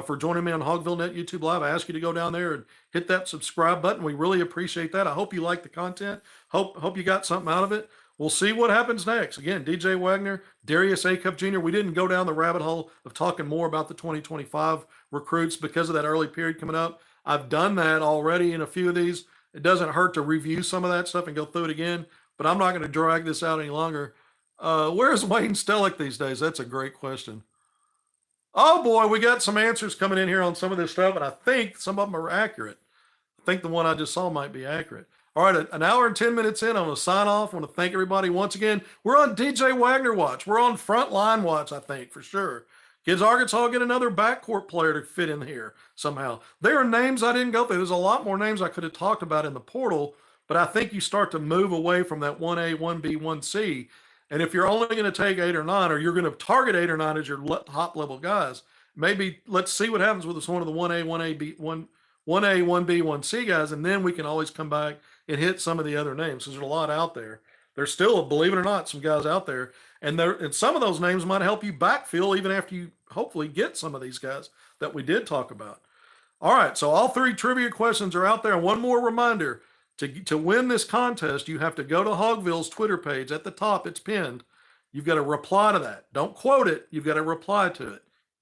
Speaker 1: for joining me on HogvilleNET YouTube Live. I ask you to go down there and hit that subscribe button. We really appreciate that. I hope you like the content. Hope you got something out of it. We'll see what happens next. Again, DJ Wagner, Darius Acuff Jr. We didn't go down the rabbit hole of talking more about the 2025 recruits because of that early period coming up. I've done that already in a few of these. It doesn't hurt to review some of that stuff and go through it again, but I'm not going to drag this out any longer. Where's Wayne Stellick these days? That's a great question. Oh boy, we got some answers coming in here on some of this stuff, and I think some of them are accurate. I think the one I just saw might be accurate. All right, an hour and 10 minutes in, I'm going to sign off. I want to thank everybody once again. We're on DJ Wagner watch. We're on Frontline watch, I think, for sure. Kids Arkansas get another backcourt player to fit in here somehow. There are names I didn't go through. There's a lot more names I could have talked about in the portal, but I think you start to move away from that 1A, 1B, 1C. And if you're only going to take 8 or 9, or you're going to target 8 or 9 as your top level guys, maybe let's see what happens with one of the 1A, 1A, 1A, 1B, 1C guys, and then we can always come back and hit some of the other names. Because there's a lot out there. There's still, believe it or not, some guys out there, and some of those names might help you backfill even after you hopefully get some of these guys that we did talk about. All right, so all 3 trivia questions are out there. And one more reminder. To win this contest, you have to go to Hogville's Twitter page. At the top, it's pinned. You've got to reply to that. Don't quote it. You've got to reply to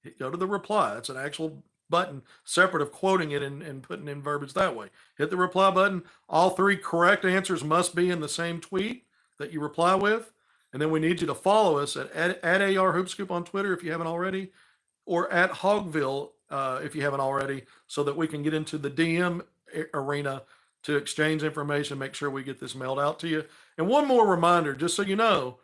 Speaker 1: it. Go to the reply. That's an actual button separate of quoting it and putting in verbiage that way. Hit the reply button. All 3 correct answers must be in the same tweet that you reply with. And then we need you to follow us at AR Hoopscoop on Twitter if you haven't already, or at Hogville if you haven't already, so that we can get into the DM arena to exchange information, make sure we get this mailed out to you. And one more reminder, just so you know,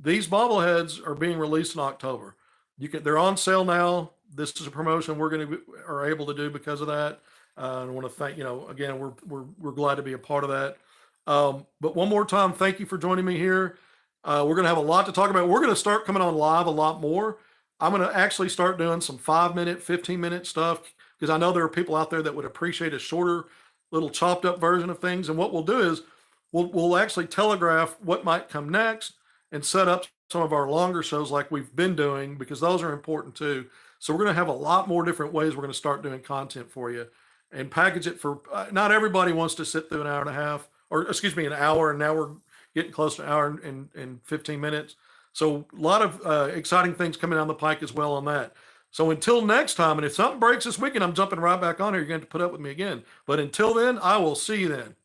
Speaker 1: these bobbleheads are being released in October. They're on sale now. This is a promotion are able to do because of that. I want to thank, again, we're glad to be a part of that. But one more time, thank you for joining me here. We're going to have a lot to talk about. We're going to start coming on live a lot more. I'm going to actually start doing some 5-minute, 15-minute stuff, because I know there are people out there that would appreciate a shorter, little chopped up version of things. And what we'll do is we'll actually telegraph what might come next and set up some of our longer shows like we've been doing, because those are important too. So we're going to have a lot more different ways we're going to start doing content for you and package it for, not everybody wants to sit through an hour and a half, or excuse me, an hour. And now we're getting close to an hour and 15 minutes. So a lot of exciting things coming down the pike as well on that. So until next time, and if something breaks this weekend, I'm jumping right back on here. You're going to have to put up with me again. But until then, I will see you then.